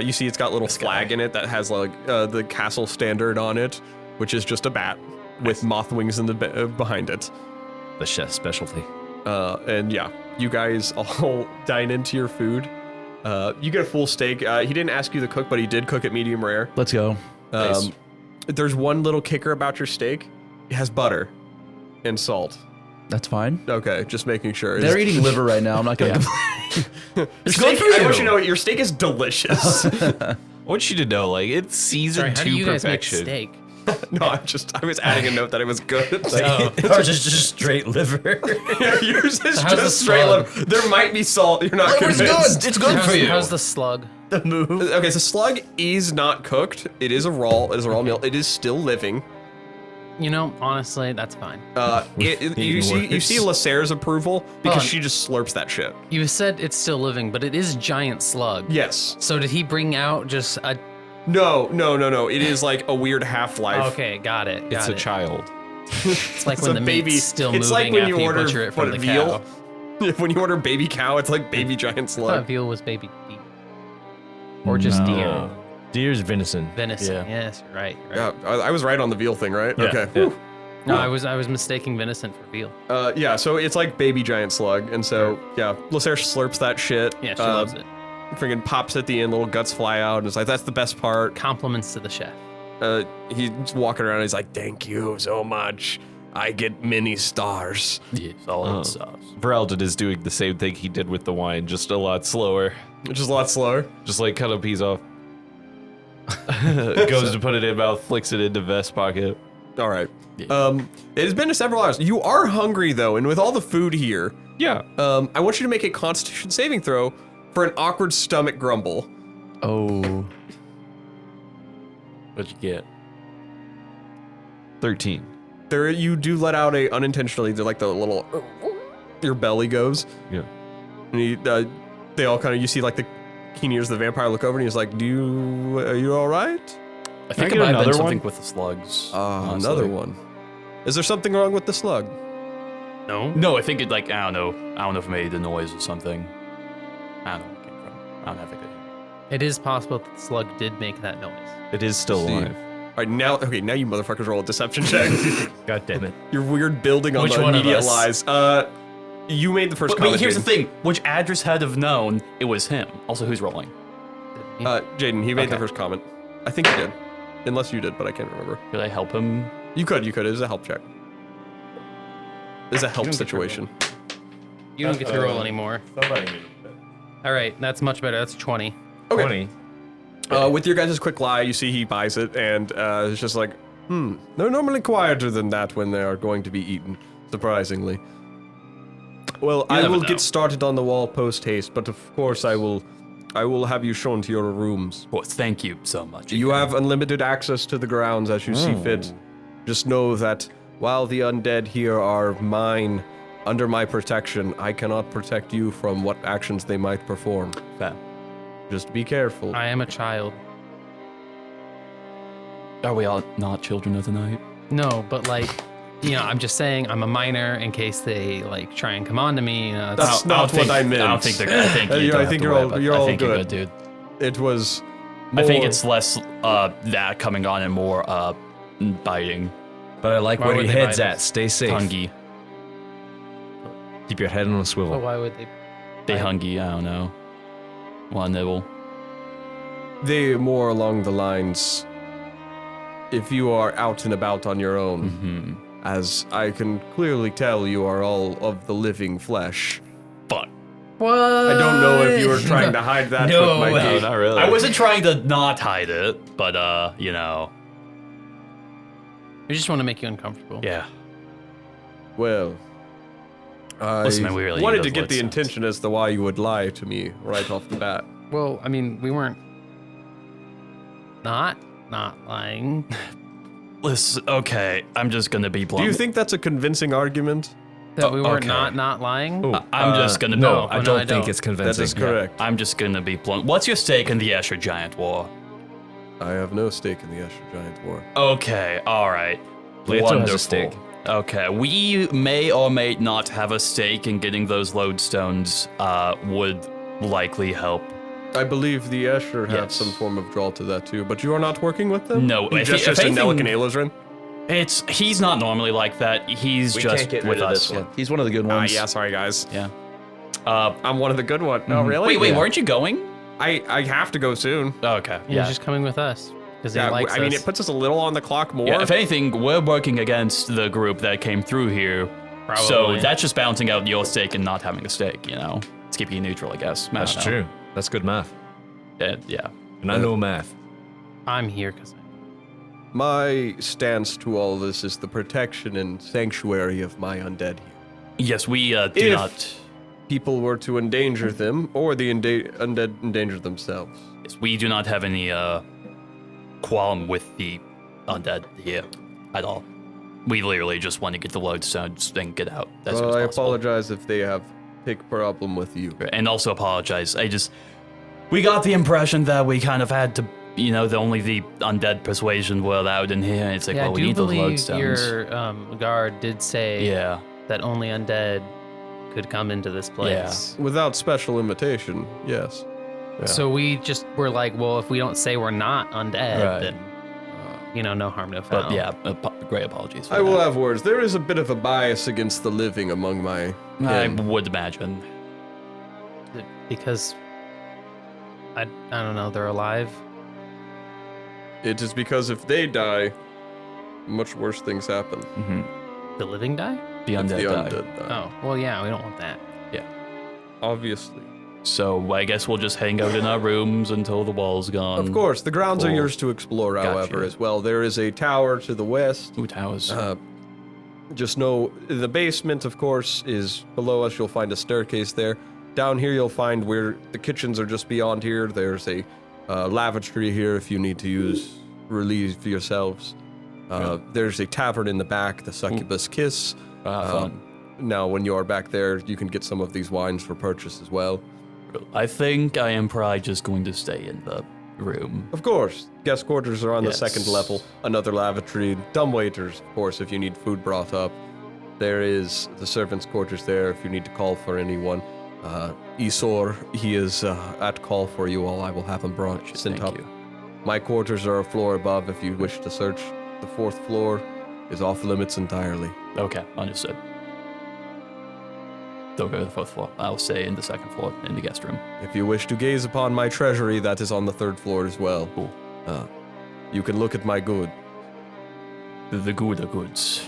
you see it's got a little flag in it that has like the castle standard on it, which is just a bat with moth wings in the behind it. The chef's specialty. And yeah, you guys all dine into your food. You get a full steak. He didn't ask you to cook, but he did cook it medium rare. Let's go. Nice. There's one little kicker about your steak. It has butter and salt. That's fine. Okay, just making sure. They're eating liver right now. I'm not gonna complain. It's good for you. I want you to know your steak is delicious. I want you to know, like, it's seasoned Sorry, how do to you guys make perfection. steak? No, I was adding a note that it was good. Ours is just straight liver. Yours is how's the just straight slug? liver. There might be salt. You're not It's convinced. good. It's good for you. How's the slug? the move? Okay, so slug is not cooked. It is a raw meal. It is still living. You know, honestly, that's fine. You see Lehsair's approval because she just slurps that shit. You said it's still living, but it is giant slug. Yes. So did he bring out just a... No. It is like a weird half-life. Okay, got it. It's a child. It's like It's when a the baby. meat's still It's moving like when after you you order butcher it from the veal. cow. When you order baby cow, it's like baby giant I thought slug. veal was baby deer. Or just deer. Deer's venison. Venison. Yeah. Yes, you're right. Yeah, I was right on the veal thing, right? Yeah, Okay. yeah. Whew. No, I was mistaking venison for veal. Yeah, so it's like baby giant slug, and so yeah, Lehsair slurps that shit. Yeah, she loves it. Freaking pops at the end, little guts fly out, and it's like that's the best part. Compliments to the chef. He's walking around, and he's like, "Thank you so much. I get many stars." Yes, all sauce. Voralden is doing the same thing he did with the wine, just a lot slower. Which is a lot slower. Just like cut a piece off. Goes to put it in mouth, flicks it into vest pocket. All right. It has been several hours. You are hungry though, and with all the food here, Yeah. I want you to make a Constitution saving throw for an awkward stomach grumble. Oh. What'd you get? 13. There, you do let out a unintentionally. They're like the little, your belly goes. Yeah. And they all kind of. You see like the keen ears of the vampire look over, and he's like, "Are you all right?" I think get it might have another been something one? with the slugs. honestly. Another one. Is there something wrong with the slug? No? No, I think it like I don't know if it made the noise or something. I don't know where it came from. I don't have a good. It is possible that the slug did make that noise. It is still See. alive. All right, now you motherfuckers roll a deception check. God damn it. Your weird building on Which the one of immediate us? lies. You made the first But comment. here's the Jayden. thing: which Adras had have known it was him. Also, who's rolling? Jayden, he made the Okay. first comment. I think he did. Unless you did, but I can't remember. Could I help him? You could. It was a help check. It's a help situation. You don't get to roll anymore. All right, that's much better. That's 20. Okay. With your guys' quick lie, you see he buys it, and it's just like, they're normally quieter than that when they are going to be eaten, surprisingly. Well, I never will know. get started on the wall post haste, but of course I will have you shown to your rooms. Well, thank you so much. You have unlimited access to the grounds as you see fit. Just know that while the undead here are mine, under my protection, I cannot protect you from what actions they might perform. Fair. Just be careful. I am a child. Are we all not children of the night? No, but like, I'm just saying I'm a minor in case they like try and come on to me. That's not what I meant. I don't think they're. I think, I you don't think have you're to all- worry about- you're I all think you're good. dude. It was. I think more- it's less that coming on and more biting, But I like Why where would your they head's bite at. us? Stay safe. hungry. Keep your head on a But swivel. why would they? They hungry. I don't know. Want nibble? They more along the lines. If you are out and about on your own, Hmm. as I can clearly tell, you are all of the living flesh. Fuck. What? I don't know if you were trying to hide that, No but my way. game- not really. I wasn't trying to not hide it, but We just want to make you uncomfortable. yeah. Well, I Listen, man, we really wanted need to those get the Lode Stones. intention as to why you would lie to me right off the bat. Well, I mean, we weren't not lying. Listen, okay, I'm just gonna be blunt. Do you think that's a convincing argument? That we weren't okay. not lying. I'm just gonna No, be. I no, don't I think don't. it's That convincing. is correct. I'm just gonna be blunt. What's your stake in the Escher Giant War? I have no stake in the Escher Giant War. Okay, all right. Plato has a stake. Okay, we may or may not have a stake in getting those Lode Stones. Would likely help. I believe the Escher have Yes. some form of draw to that too, but you are not working with them? No, You if just if in anything- Alek and Alosrin? He's not normally like that. He's just with us. He's one of the good ones. Yeah, sorry guys. Yeah. I'm one of the good ones. No, really? Wait, weren't you going? I have to go soon. Okay. He's Yeah. just coming with us because he Yeah, likes I mean, us. it puts us a little on the clock more. Yeah, if anything, we're working against the group that came through here. So Probably. that's just balancing out your stake and not having a stake, It's keeping you neutral, I guess. I That's don't know. true. That's good math. Yeah. And I know math. I'm here because My stance to all this is the protection and sanctuary of my undead here. Yes, we do If- not. People were to endanger them, or the undead endanger themselves. Yes, we do not have any qualm with the undead here at all. We literally just want to get the Lode Stones and get out as soon Well, as I possible. apologize if they have big problem with you. And also apologize. We got the impression that we kind of had to, only the undead persuasion were allowed in here. It's like, Yeah, well, I we do need those Lode believe Stones. your guard did say Yeah. that only undead could come into this place. Without special invitation, yes. So we just were like, well, if we don't say we're not undead, Right. then no harm, no foul. But yeah, great apologies for I will that. have words. There is a bit of a bias against the living among my I kin. would imagine. Because I don't know, they're alive. It is because if they die, much worse things happen. The living die? The If undead the die. undead die. Oh, well, yeah, we don't want that. Obviously. So I guess we'll just hang out in our rooms until the wall's gone. Of course, the grounds are Cool. yours to explore, however, Gotcha. as well. There is a tower to the west. Ooh, towers. Just know the basement, of course, is below us. You'll find a staircase there. Down here, you'll find where the kitchens are just beyond here. There's a lavatory here if you need to relieve yourselves. There's a tavern in the back, the Succubus Kiss. Fun. Now, when you are back there, you can get some of these wines for purchase as well. I think I am probably just going to stay in the room. Of course, guest quarters are on Yes. the second level. Another lavatory, dumb waiters, of course, if you need food brought up. There is the servants' quarters there if you need to call for anyone. Isor, he is at call for you all. I will have him sent Thank up. you. My quarters are a floor above if you wish to search. The fourth floor is off limits entirely. Okay, understood. Don't go to the fourth floor. I'll stay in the second floor in the guest room. If you wish to gaze upon my treasury, that is on the third floor as well. Cool. You can look at my good. The good are goods.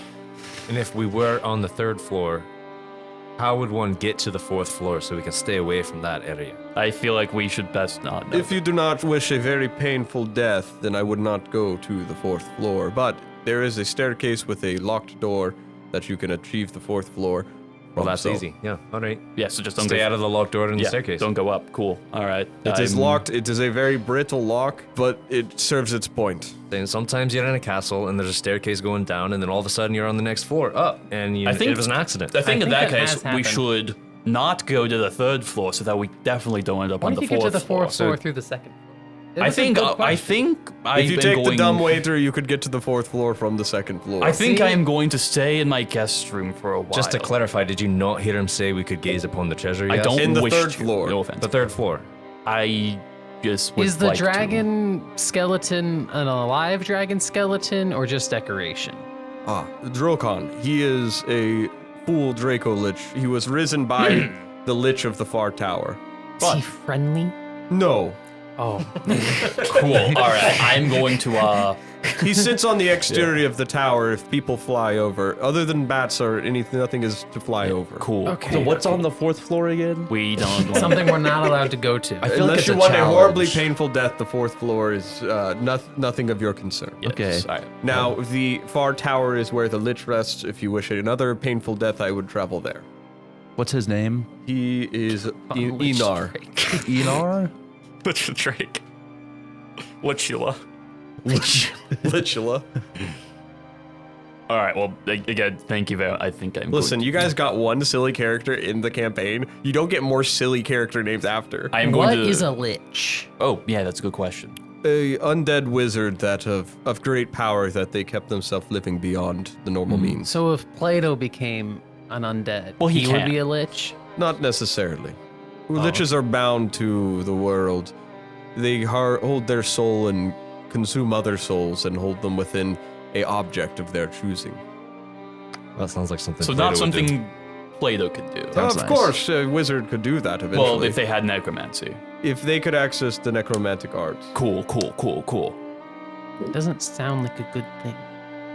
And if we were on the third floor, how would one get to the fourth floor so we can stay away from that area? I feel like we should best not know. If you do not wish a very painful death, then I would not go to the fourth floor. But there is a staircase with a locked door that you can achieve the fourth floor. Well, from, that's so easy. Yeah, all right. Yeah, so just don't Stay go out of the locked door in the yeah, staircase. Don't go up. Cool. All right. It is I'm- locked. It is a very brittle lock, but it serves its point. Then sometimes you're in a castle and there's a staircase going down, and then all of a sudden you're on the next floor up, and I think it was an accident. I think in think that that case, has we happened. should not go to the third floor so that we definitely don't end up Why on don't the you get fourth to the fourth floor. floor through the second floor? I That's a think good I question. think I If you am take going, the dumb waiter, you could get to the fourth floor from the second floor. I think See? I am going to stay in my guest room for a while. Just to clarify, did you not hear him say we could gaze upon the treasure? I yet? don't In the wish third to. floor. No offense. The third floor. I just would Is the like to. dragon skeleton an alive dragon skeleton or just decoration? Drokon. He is a fool Draco Lich. He was risen by the Lich of the Far Tower. Is he friendly? No. Oh, Cool. All right. I'm going to. He sits on the exterior of the tower if people fly over. Other than bats or anything, nothing is to fly over. Cool. Okay. So what's on the fourth floor again? We don't. something we're not allowed to go to. I feel like Unless it's you a want a challenge. horribly painful death, the fourth floor is nothing of your concern. Yes. Okay. All right. Now, the Far Tower is where the Lich rests. If you wish another painful death, I would travel there. What's his name? He is Lich Enar. Enar? What's the Drake? Lichula. Lichula. All right. Well, again, thank you very. I think I'm. Listen, going you guys got one silly character in the campaign. You don't get more silly character names after. I am What going to. is a lich? Oh, yeah, that's a good question. A undead wizard that of great power that they kept themselves living beyond the normal means. So if Plato became an undead, Well, he would can. be a lich? Not necessarily. Liches are bound to the world. They hold their soul and consume other souls and hold them within a object of their choosing. That sounds like something. So Plato not would do. something Plato could do. Sounds of nice. course, a wizard could do that eventually. Well, if they had necromancy. if they could access the necromantic arts. Cool. It doesn't sound like a good thing.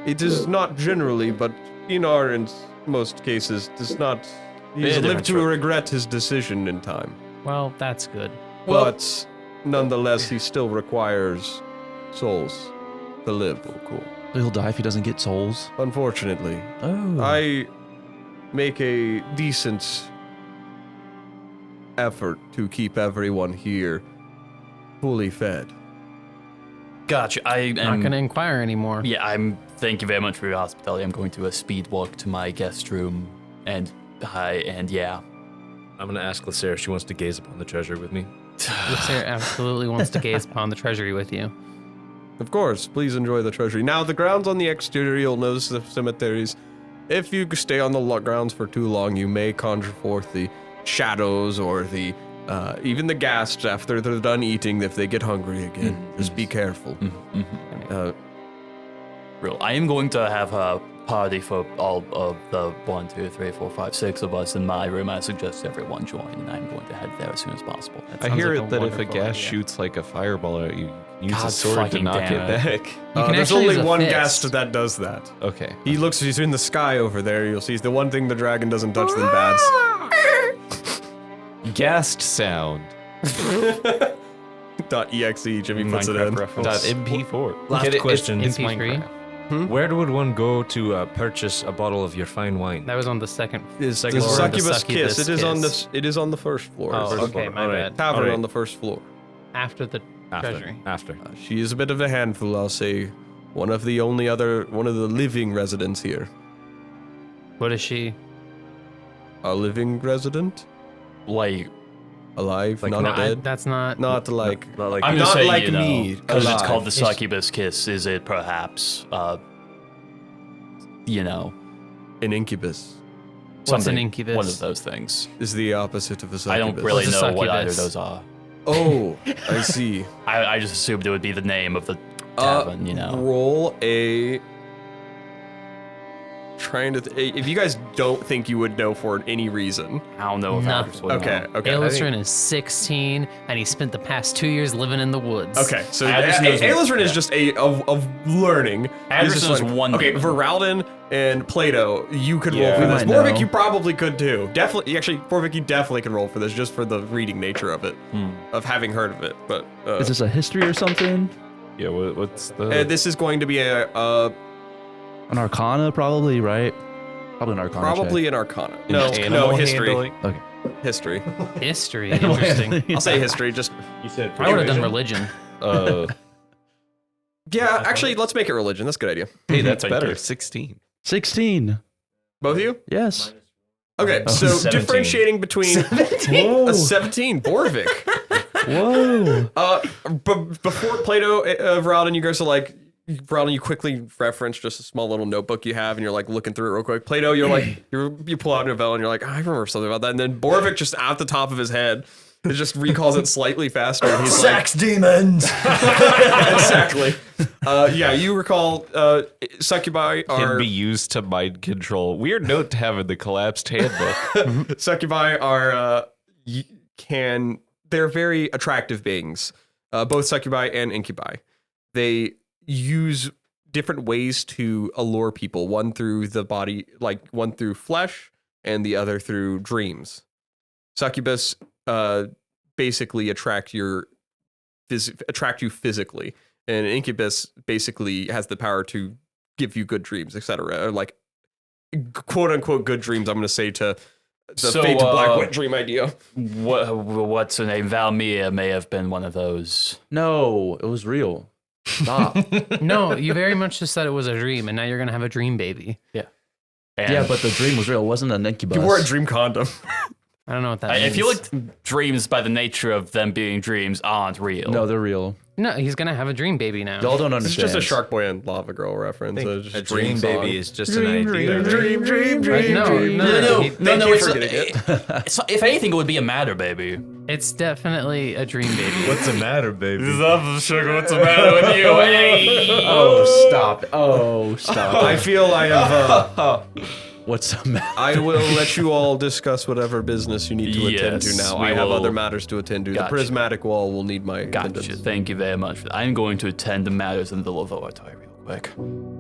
It is not generally, but Enar in most cases does not. He's Yeah, lived to different regret his decision in time. Well, that's good. But nonetheless, he still requires souls to live. Cool. So he'll die if he doesn't get souls. Unfortunately, Oh. I make a decent effort to keep everyone here fully fed. Gotcha. I am Not going to inquire anymore. Yeah, thank you very much for your hospitality. I'm going to a speed walk to my guest room, and yeah. I'm gonna ask Lehsair if she wants to gaze upon the treasure with me. Lehsair absolutely wants to gaze upon the treasury with you. Of course, please enjoy the treasury. Now, the grounds on the exterior, you'll notice the cemeteries. If you stay on the grounds for too long, you may conjure forth the shadows or the even the ghasts after they're done eating if they get hungry again. Just be careful. Real. I am going to have a party for all of the 1, 2, 3, 4, 5, 6 of us in my room. I suggest everyone join, and I'm going to head there as soon as possible. I hear like a that if a wonderful gas idea. shoots like a fireball at you, you can use a God sword to fucking knock it damn it. back. You can There's actually only use a one fist. ghast that does that. Okay. He's in the sky over there. You'll see the one thing the dragon doesn't touch them bats. Gassed sound. .exe, Jimmy puts it in. .mp4. Last question. It's MP3. Where would one go to purchase a bottle of your fine wine? That was on the second. Is the floor, the succubus kiss. It is on kiss. It is on the first floor. Oh, First okay, floor. my bad. Tavern Alright. on the first floor. After the treasury. After. She is a bit of a handful, I'll say. One of the living residents here. What is she? A living resident? Like, Alive, Like not No, dead. that's not. Not like. Not like I'm Not just saying, like you know, me, because it's alive. called the succubus kiss. Is it perhaps, you know, An incubus What's an something- incubus? One of those things. is the opposite of a succubus. I don't really What's a know what either of succubus? those are. Oh, I see. I just assumed it would be the name of the tavern, you know. Roll a. If you guys don't think you would know for any reason. I don't know if No. actors would Okay, know. okay. Alosrin is 16, and he spent the past 2 years living in the woods. Okay, so Adras knows- Alosrin is just of learning. Adras He's just knows like, one Okay, demon. Voralden and Plato, you could roll Yeah. for We this. might Boravik, know. you probably could too. Definitely, actually, Boravik, you definitely can roll for this just for the reading nature of it, of having heard of it. But Is this a history or something? Yeah, what's the... this is going to be a An arcana, probably, right? Probably an arcana. probably an arcana. No, animal history. handling? Okay. History. History. Interesting. I'll say history. Just You said I would have done religion. yeah. Actually, let's make it religion. That's a good idea. Hey, that's Thank better. you. 16. 16. Both of you? Yes. Okay, so 17. differentiating between a 17, Boravik. Whoa. Before Plato, Voralden, you guys are like, Voralden, you quickly reference just a small little notebook you have, and you're like looking through it real quick. Plato, you're like, you pull out Novelle, and you're like, I remember something about that. And then Boravik, just at the top of his head, it just recalls it slightly faster. And he's Sex demons. exactly. Yeah, you recall succubi Can are be used to mind control. Weird note to have in the collapsed handbook. succubi are they're very attractive beings, both succubi and incubi. They use different ways to allure people, one through the body, like one through flesh and the other through dreams. Succubus basically attract you physically, and incubus basically has the power to give you good dreams, etc. Or like quote unquote good dreams, I'm going to say, to the So, fate to black wet dream idea. What's her name? Valmir may have been one of those. No, it was real. Stop. No, you very much just said it was a dream, and now you're gonna have a dream baby. And Yeah, but the dream was real. It wasn't an incubus. You wore a dream condom. I don't know what that I means. feel like dreams, by the nature of them being dreams, aren't real. No, they're real. no, he's gonna have a dream baby now. Y'all don't It's understand. just a Shark Boy and Lava Girl reference. Just A dream song. baby is just an idea. Dream. No, Thank no, you it's, for getting if anything, it would be a matter baby. It's definitely a dream baby. What's the matter, baby? Sugar, what's the matter with you? Hey! Oh, stop. Oh, stop. I feel I have. What's the matter? I will let you all discuss whatever business you need to attend to Yes, now. we I have will- other matters to attend to. Gotcha. The prismatic wall will need my Gotcha. attendance. Thank you very much. I'm going to attend to matters in the laboratory real quick.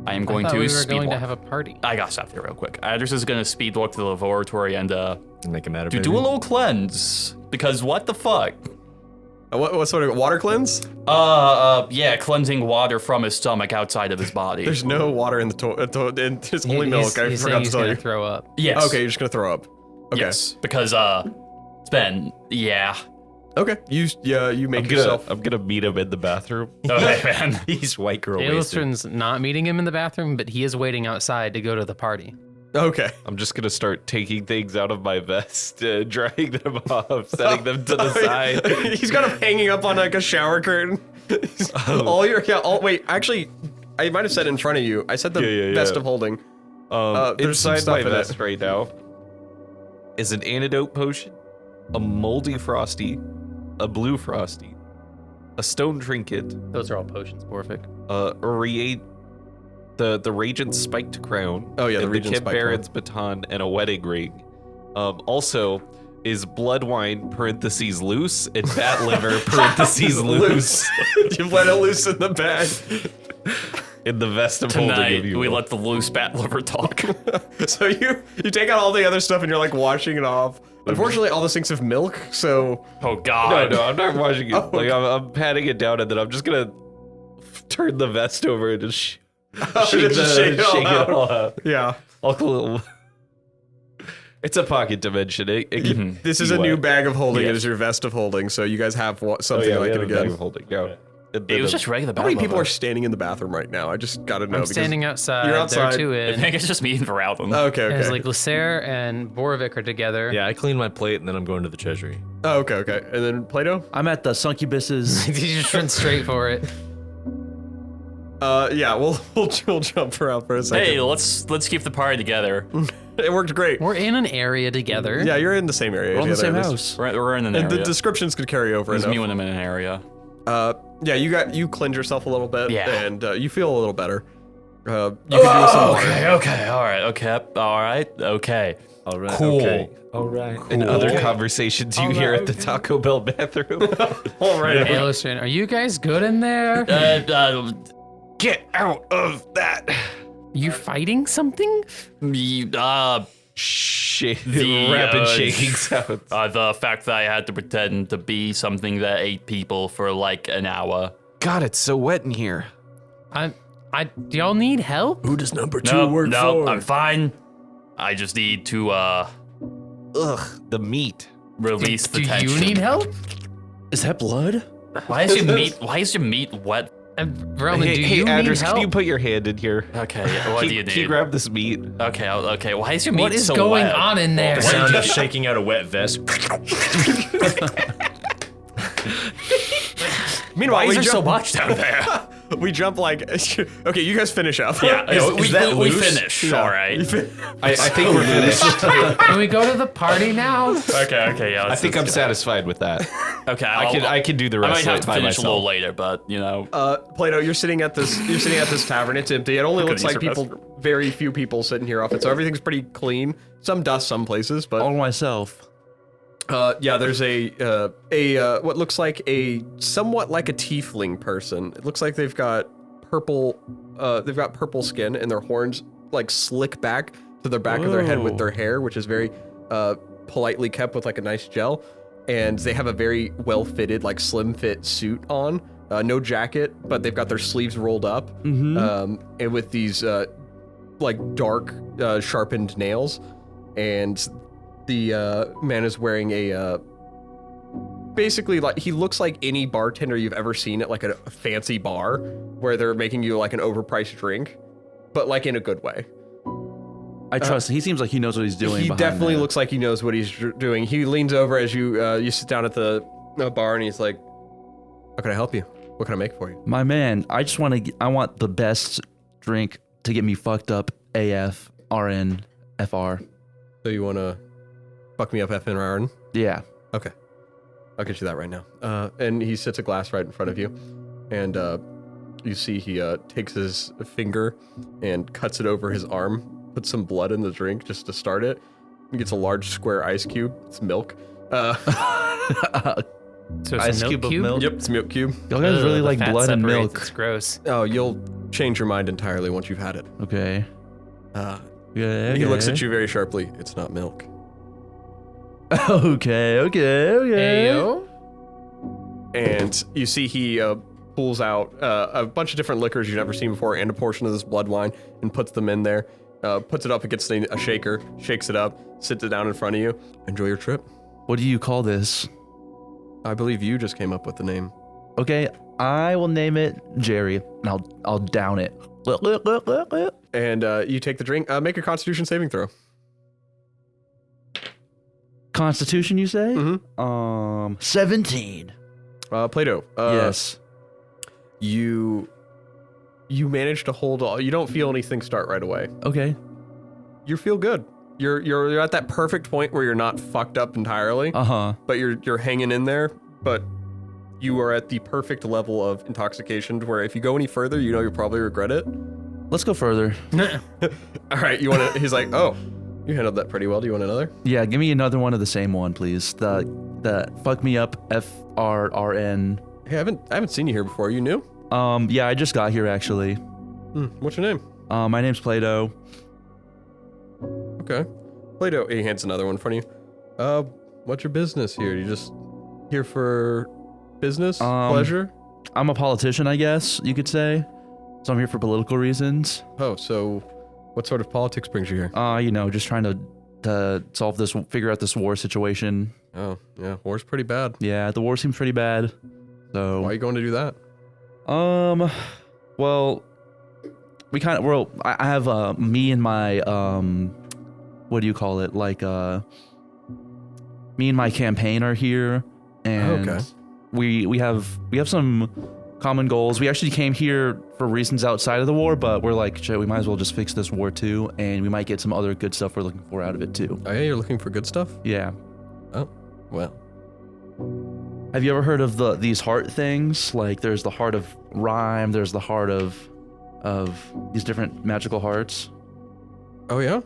I am going I thought to we were speed going walk. to have a party. I gotta stop there real quick. Adras is gonna speed walk to the laboratory and Make a matter, do baby. a little cleanse. Because what the fuck? What sort of water cleanse? Yeah, cleansing water from his stomach outside of his body. There's no water in the toilet. It's only milk. I He's forgot saying to he's tell gonna you. throw up. Yes. Okay, you're just gonna throw up. Okay. Yes, because it's been Okay, you make I'm gonna meet him in the bathroom. Okay, man. He's white girl wasted. Alosrin's not meeting him in the bathroom, but he is waiting outside to go to the party. Okay. I'm just gonna start taking things out of my vest, drying them off, setting them to the side. He's kind of hanging up on like a shower curtain. Wait, actually, I might have said in front of you. I said the vest of holding. There's some Inside stuff my in it. vest right now is an antidote potion, a moldy frosty, a blue frosty, a stone trinket, Those are all potions, Boravik. the Regent's spiked crown. Oh, yeah, the and Regent's Kip spiked Baron's baton and a wedding ring. Also is blood wine (parentheses loose) and bat liver (parentheses loose) You let it loose in the bag. in the vest of holding. Tonight, If you we will. let the loose bat liver talk. So you take out all the other stuff and you're like washing it off. Unfortunately, all those things have milk, so Oh, God. No, I'm not washing it. Oh, Like I'm patting it down, and then I'm just gonna turn the vest over and just shake just shake it all out. out. yeah. I'll call it's a pocket dimension. It can. This is be a new wet. bag of holding. Yes. It is your vest of holding, so you guys have Oh, something yeah, like we it have a bag again. of holding. Yeah. It was just regular bat How many people liver. are standing in the bathroom right now? I just gotta know. I'm because standing outside. You're outside. There too. I And think it's just me and Voralden. Okay, okay. It's like Lehsair and Boravik are together. Yeah, I cleaned my plate and then I'm going to the treasury. Oh, okay, okay. And then Plato? I'm at the succubus's. You just run straight for it. Yeah, we'll jump around for a second. Hey, let's keep the party together. It worked great. We're in an area together. Yeah, you're in the same area. We're on the together. same This- house. We're in an And area. the descriptions could carry over It's enough. me when I'm in an area. Yeah, you cleanse yourself a little bit, Yeah. and you feel a little better. You could do with some water. Okay, all right, okay. All right. Cool. Okay. All right. And other conversations you hear at the Taco Bell bathroom. All right. Alosrin, are you guys good in there? Get out of that. You fighting something? Shit. The, Rapid uh, shaking sounds. The fact that I had to pretend to be something that ate people for like an hour. God, it's so wet in here. Do y'all need help? Who does number two No, I'm fine. I just need to Ugh, the meat. release the Do tension. you need help? Is that blood? Why is your meat wet? Roman, Hey, do hey you need Adras, help? can you put your hand in here? Okay, what do you Can you need? grab this meat? Okay. Why is your meat What is so going wet? on in there? The sound of shaking out a wet vest. Meanwhile, Why is we there so jump, much down there? we jump like. Okay, you guys finish up. Yeah, we loose? finish. Yeah. All right. I think we're finished. Can we go to the party now? Okay, yeah. I think I'm satisfied with that. Okay, I can do the I rest might of have it to by finish a little myself. later, but you know. Plato, you're sitting at this tavern. It's empty. It only looks use like your people, very few people sitting here off it. So everything's pretty clean. Some dust, some places, but All myself. yeah, there's a what looks like a somewhat like a tiefling person. It looks like they've got purple skin and their horns like slick back to the back of their head with their hair, which is very politely kept with like a nice gel. And they have a very well-fitted, like slim fit suit on. No jacket, but they've got their sleeves rolled up. And with these like dark sharpened nails. And the man is wearing a basically like he looks like any bartender you've ever seen at like a fancy bar where they're making you like an overpriced drink, but like in a good way. I trust. He seems like he knows what he's doing. He behind definitely that. looks like he knows what he's doing. He leans over as you sit down at the bar and he's like, "How can I help you? What can I make for you?" My man, I just want to. I want the best drink to get me fucked up. AF, RN, FR. So you want to fuck me up, FNR? Yeah. Okay. I'll get you that right now. And he sets a glass right in front of you. And you see he takes his finger and cuts it over his arm, puts some blood in the drink just to start it. He gets a large square ice cube. It's milk. So it's Ice a milk cube of cube? milk? Yep, it's a milk cube. Y'all guys really The like fat blood and separates, milk. It's gross. Oh, you'll change your mind entirely once you've had it. Okay. Yeah. He looks at you very sharply. It's not milk. Okay. Ayo. And you see he pulls out a bunch of different liquors you've never seen before and a portion of this blood wine and puts them in there. Puts it up against a shaker, shakes it up, sits it down in front of you. Enjoy your trip. What do you call this? I believe you just came up with the name. Okay, I will name it Jerry, and I'll down it. And you take the drink. Make a Constitution saving throw. Constitution, you say? Mm-hmm. 17. Plato. Yes. You manage to hold all. You don't feel anything start right away. Okay. You feel good. You're at that perfect point where you're not fucked up entirely. But you're hanging in there. But you are at the perfect level of intoxication to where if you go any further, you know you'll probably regret it. Let's go further. All right, you want to? He's like, oh, you handled that pretty well. Do you want another? Yeah, give me another one of the same one, please. The fuck me up FRRN. Hey, I haven't seen you here before. You new? Yeah, I just got here actually. What's your name? My name's Plato. Okay. Plato, he hands another one in front of you. What's your business here? You just here for business? Pleasure? I'm a politician, I guess you could say. So I'm here for political reasons. Oh, so what sort of politics brings you here? Just trying to solve this, figure out this war situation. Oh, yeah, war's pretty bad. Yeah, the war seems pretty bad. So why are you going to do that? Well, I have me and my what do you call it? Like me and my campaign are here, and okay. we have some common goals. We actually came here for reasons outside of the war, but we're like, shit, we might as well just fix this war too, and we might get some other good stuff we're looking for out of it too. Oh yeah, you're looking for good stuff? Yeah. Oh, well. Have you ever heard of these heart things? Like there's the heart of rhyme, there's the heart of these different magical hearts. Oh yeah?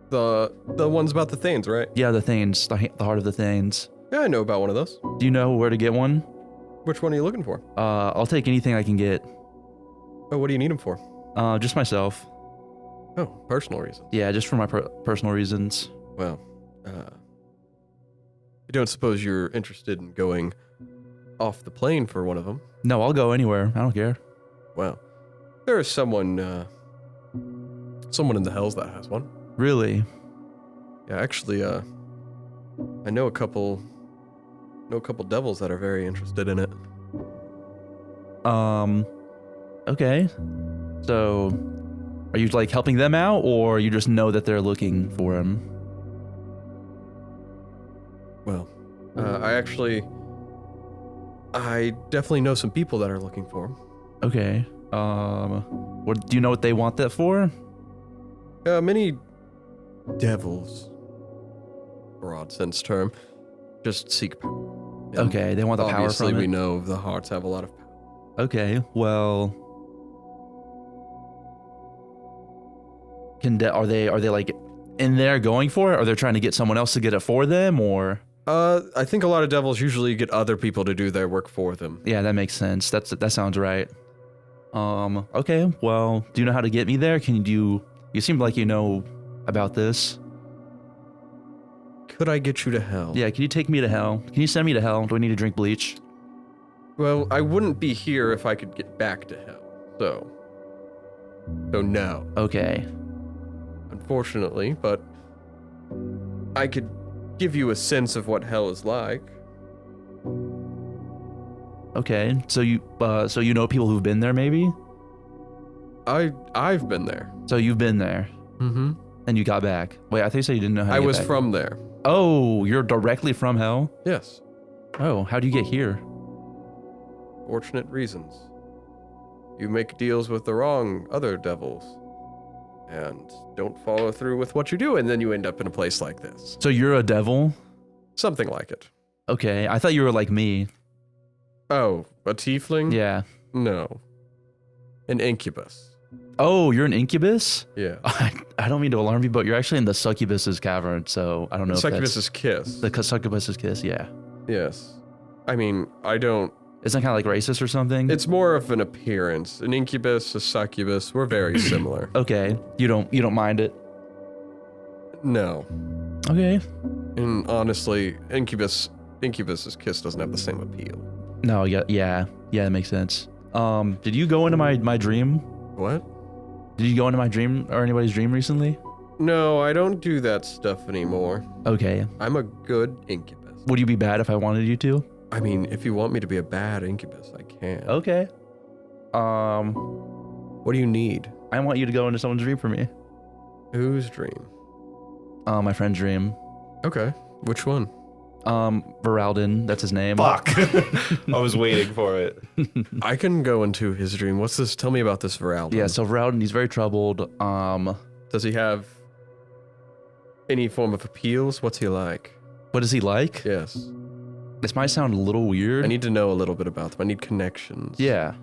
The ones about the Thanes, right? Yeah, the Thanes, the heart of the Thanes. Yeah, I know about one of those. Do you know where to get one? Which one are you looking for? I'll take anything I can get. Oh, what do you need them for? Just myself. Oh, personal reasons. Yeah, just for my personal reasons. Well, I don't suppose you're interested in going off the plane for one of them. No, I'll go anywhere. I don't care. Well, there is someone in the Hells that has one. Really? Yeah, actually, I know a couple devils that are very interested in it. Okay. So, are you like helping them out, or you just know that they're looking for him? Well, I definitely know some people that are looking for him. Okay. What do you know what they want that for? Many devils, broad sense term, just seek power. And okay, they want the power from it. Obviously, we know the hearts have a lot of power. Okay, well, are they like in there going for it, or they're trying to get someone else to get it for them, or? I think a lot of devils usually get other people to do their work for them. Yeah, that makes sense. That sounds right. Okay, well, do you know how to get me there? You seem like you know about this. Could I get you to hell? Yeah, can you take me to hell? Can you send me to hell? Do I need to drink bleach? Well, I wouldn't be here if I could get back to hell. So no. Okay. Unfortunately, but I could give you a sense of what hell is like. Okay, so you know people who've been there, maybe? I've been there. So you've been there. Mm-hmm. And you got back. Wait, I think you said you didn't know how to I get was back. from there. Oh, you're directly from hell? Yes. Oh, how do you get here? Fortunate reasons. You make deals with the wrong other devils and don't follow through with what you do, and then you end up in a place like this. So you're a devil? Something like it. Okay, I thought you were like me. Oh, a tiefling? Yeah. No. An incubus. Oh, you're an incubus? Yeah. I don't mean to alarm you, but you're actually in the succubus's cavern, so I don't know if Succubus's kiss. The succubus's kiss, yeah. Yes. I mean, I don't... Isn't that kind of like racist or something? It's more of an appearance. An incubus, a succubus, we're very similar. Okay. You don't mind it? No. Okay. And honestly, incubus's kiss doesn't have the same appeal. No, yeah, that makes sense. Did you go into my dream? What? Did you go into my dream or anybody's dream recently? No, I don't do that stuff anymore. Okay. I'm a good incubus. Would you be bad if I wanted you to? I mean, if you want me to be a bad incubus, I can. Okay. What do you need? I want you to go into someone's dream for me. Whose dream? My friend's dream. Okay. Which one? Voralden, that's his name. Fuck. I was waiting for it. I can go into his dream. What's this? Tell me about this Voralden. Yeah, so Voralden, he's very troubled. Does he have any form of appeals? What's he like? What is he like? Yes. This might sound a little weird. I need to know a little bit about them. I need connections. Yeah.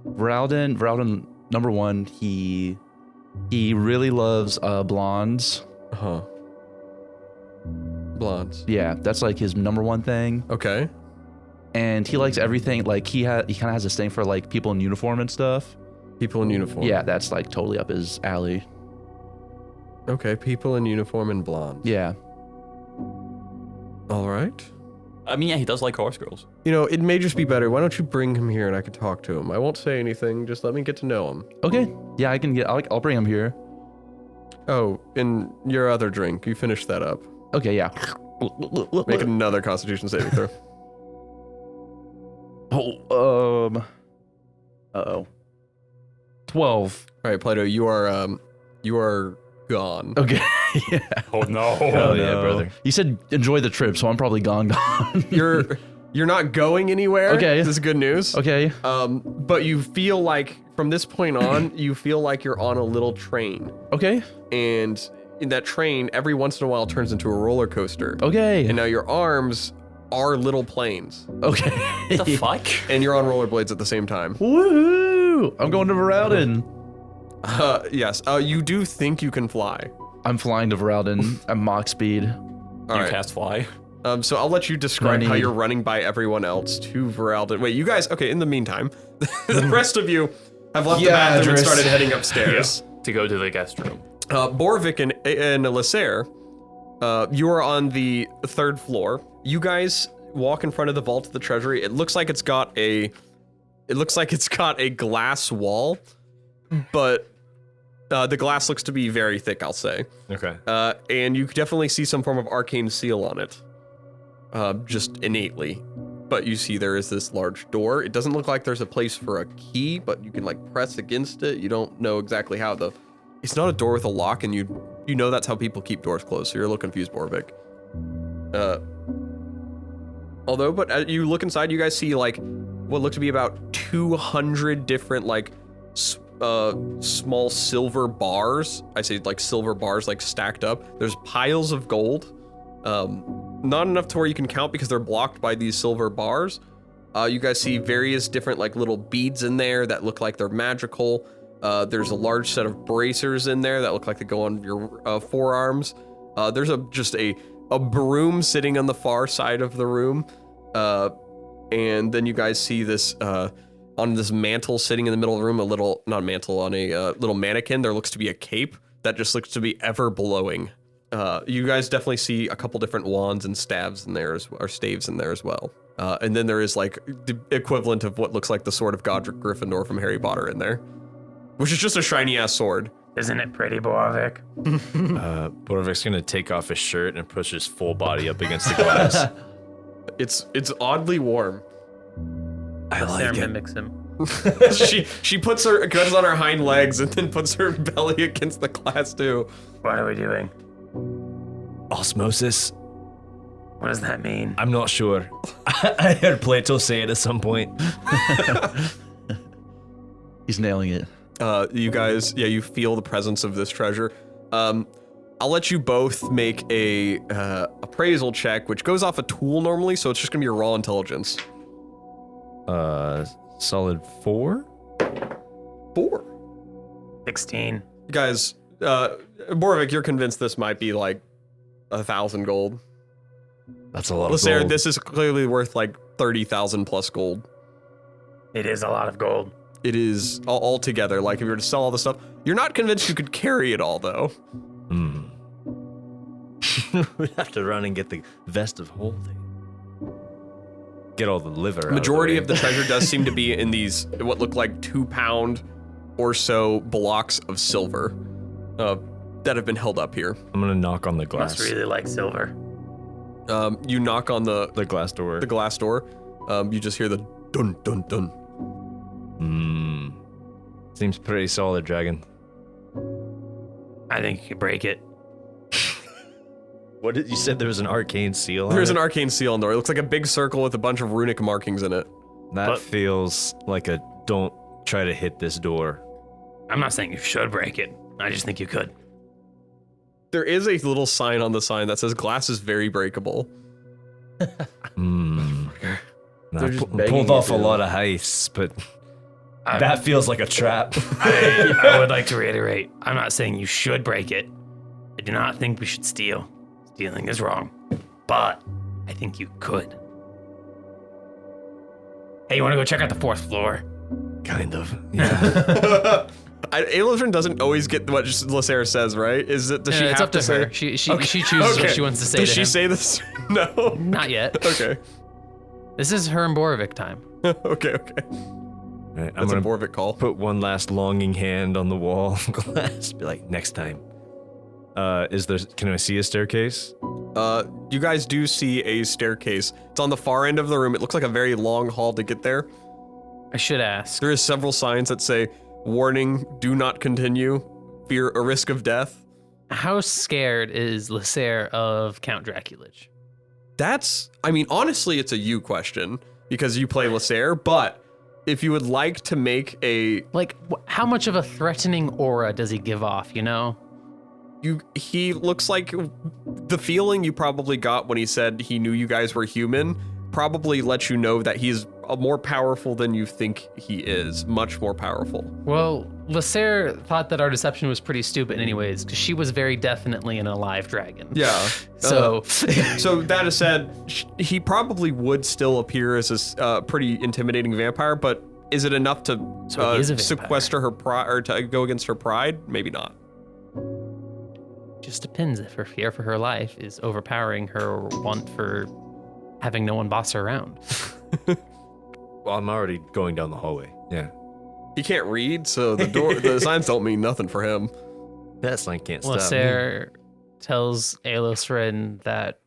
Voralden, number one, he really loves blondes. Uh-huh. Blondes. Yeah, that's like his number one thing. Okay. And he likes everything. Like he kind of has this thing for like people in uniform and stuff. People in uniform. Yeah, that's like totally up his alley. Okay, people in uniform and blondes. Yeah. All right. I mean, yeah, he does like horse girls. You know, it may just be better. Why don't you bring him here and I can talk to him? I won't say anything. Just let me get to know him. Okay. Yeah, I'll bring him here. Oh, and your other drink. You finished that up. Okay, yeah. Make another Constitution saving throw. Oh, uh-oh. 12. All right, Plato, you are gone. Okay. Yeah. Oh no! Hell yeah, brother. You said enjoy the trip, so I'm probably gone. You're not going anywhere. Okay. This is good news. Okay. But you feel like from this point on, you feel like you're on a little train. Okay. And in that train, every once in a while turns into a roller coaster. Okay. And now your arms are little planes. Okay. The fuck? And you're on rollerblades at the same time. Woohoo! I'm going to Voralden. Yes. You do think you can fly. I'm flying to Voralden at Mach speed. All You right. cast fly. So I'll let you describe how Running. you're running by everyone else to Voralden. Wait, you guys, okay, in the meantime, the rest of you have left the Yeah, bathroom and Adras. started heading upstairs. To go to the guest room. Boravik and Lehsair, you are on the 3rd floor. You guys walk in front of the vault of the treasury. It looks like it's got a glass wall, but the glass looks to be very thick, I'll say. Okay. And you definitely see some form of arcane seal on it, just innately. But you see there is this large door. It doesn't look like there's a place for a key, but you can like press against it. You don't know exactly how it's not a door with a lock, and you know that's how people keep doors closed, so you're a little confused, Boravik. But as you look inside, you guys see like what look to be about 200 different like small silver bars. I say like silver bars like stacked up. There's piles of gold. Not enough to where you can count because they're blocked by these silver bars. You guys see various different like little beads in there that look like they're magical. There's a large set of bracers in there that look like they go on your forearms. There's just a broom sitting on the far side of the room. And then you guys see this on this mantle sitting in the middle of the room, on a little mannequin. There looks to be a cape that just looks to be ever blowing. You guys definitely see a couple different wands and staves in there or staves in there as well. And then there is like the equivalent of what looks like the sword of Godric Gryffindor from Harry Potter in there, which is just a shiny ass sword. Isn't it pretty, Boravik? Boravik's gonna take off his shirt and push his full body up against the glass. It's oddly warm. I like it. Mimics him. she puts her guns on her hind legs and then puts her belly against the glass too. What are we doing? Osmosis? What does that mean? I'm not sure. I heard Plato say it at some point. He's nailing it. You guys, you feel the presence of this treasure. I'll let you both make a appraisal check, which goes off a tool normally, so it's just gonna be your raw intelligence. Solid 4? 4. 16. Guys, Boravik, you're convinced this might be like 1,000 gold. That's a lot of Lehsair, gold. this is clearly worth like 30,000 plus gold. It is a lot of gold. It is all together. Like if you were to sell all the stuff, you're not convinced you could carry it all though. We have to run and get the vest of holding. Get all the liver out Majority of of the treasure does seem to be in these what look like 2 pound or so blocks of silver that have been held up here. I'm gonna knock on the glass. Must really like silver. You knock on the glass door. the glass door. You just hear the dun dun dun. Seems pretty solid, Dragon. I think you can break it. What did you said? There was an arcane seal. There's an arcane seal on the door. It looks like a big circle with a bunch of runic markings in it. That feels like a don't try to hit this door. I'm not saying you should break it. I just think you could. There is a little sign on the sign that says glass is very breakable. They're just begging Pulled you off a to. lot of heists, but that feels like a trap. I would like to reiterate, I'm not saying you should break it. I do not think we should steal. Stealing is wrong. But I think you could. Hey, you want to go check out the 4th floor? Kind of. Yeah. Alosrin doesn't always get what Lehsair says, right? Is it? Does she It's have up to say? her. She chooses what she wants to say Does to she him. say this? No. Not yet. Okay. This is her and Boravik time. Okay. Right, I'm That's a gonna Boravik call. put one last longing hand on the wall of glass. Be like, next time. Can I see a staircase? You guys do see a staircase. It's on the far end of the room. It looks like a very long hall to get there. I should ask. There is several signs that say, "Warning: Do not continue. Fear a risk of death." How scared is Lehsair of Count Draculage? Honestly, it's a you question because you play Lehsair, but if you would like to make a, Like, how much of a threatening aura does he give off, you know? he looks like the feeling you probably got when he said he knew you guys were human probably lets you know that he's more powerful than you think he is, much more powerful. Well, Lehsair thought that our deception was pretty stupid anyways, because she was very definitely an alive dragon. Yeah. So, So that is said, he probably would still appear as a pretty intimidating vampire, but is it enough to So he is a vampire. sequester her pride or to go against her pride? Maybe not. just depends if her fear for her life is overpowering her want for having no one boss her around. Well, I'm already going down the hallway. Yeah. He can't read, so the signs don't mean nothing for him. That sign can't stop me. Lehsair tells Alosrin that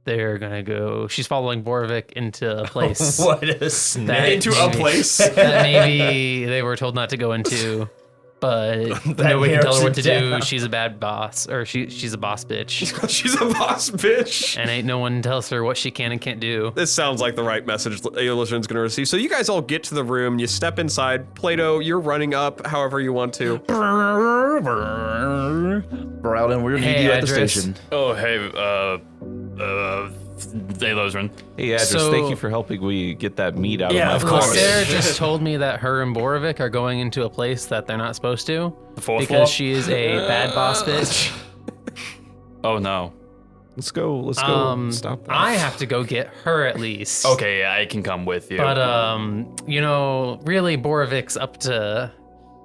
they're gonna go. She's following Boravik into a place What a snake. that Into a place. that maybe they were told not to go into, but nobody can tell her what to do. She's a bad boss, or she's a boss bitch, She's a boss bitch. and ain't no one tells her what she can and can't do. This sounds like the right message Alosrin's going to receive. So you guys all get to the room. You step inside. Plato, you're running up however you want to. Voralden, we're gonna need Hey, you at the Adras. station. Oh, hey, Alosrin. Hey, Adras, So- thank you for helping we get that meat out Yeah, of of my course. Lehsair just told me that her and Boravik are going into a place that they're not supposed to The 4th because floor? she is a bad boss bitch. Oh, no. Let's go stop that. I have to go get her at least. Okay, yeah, I can come with you. But really Boravik's up to.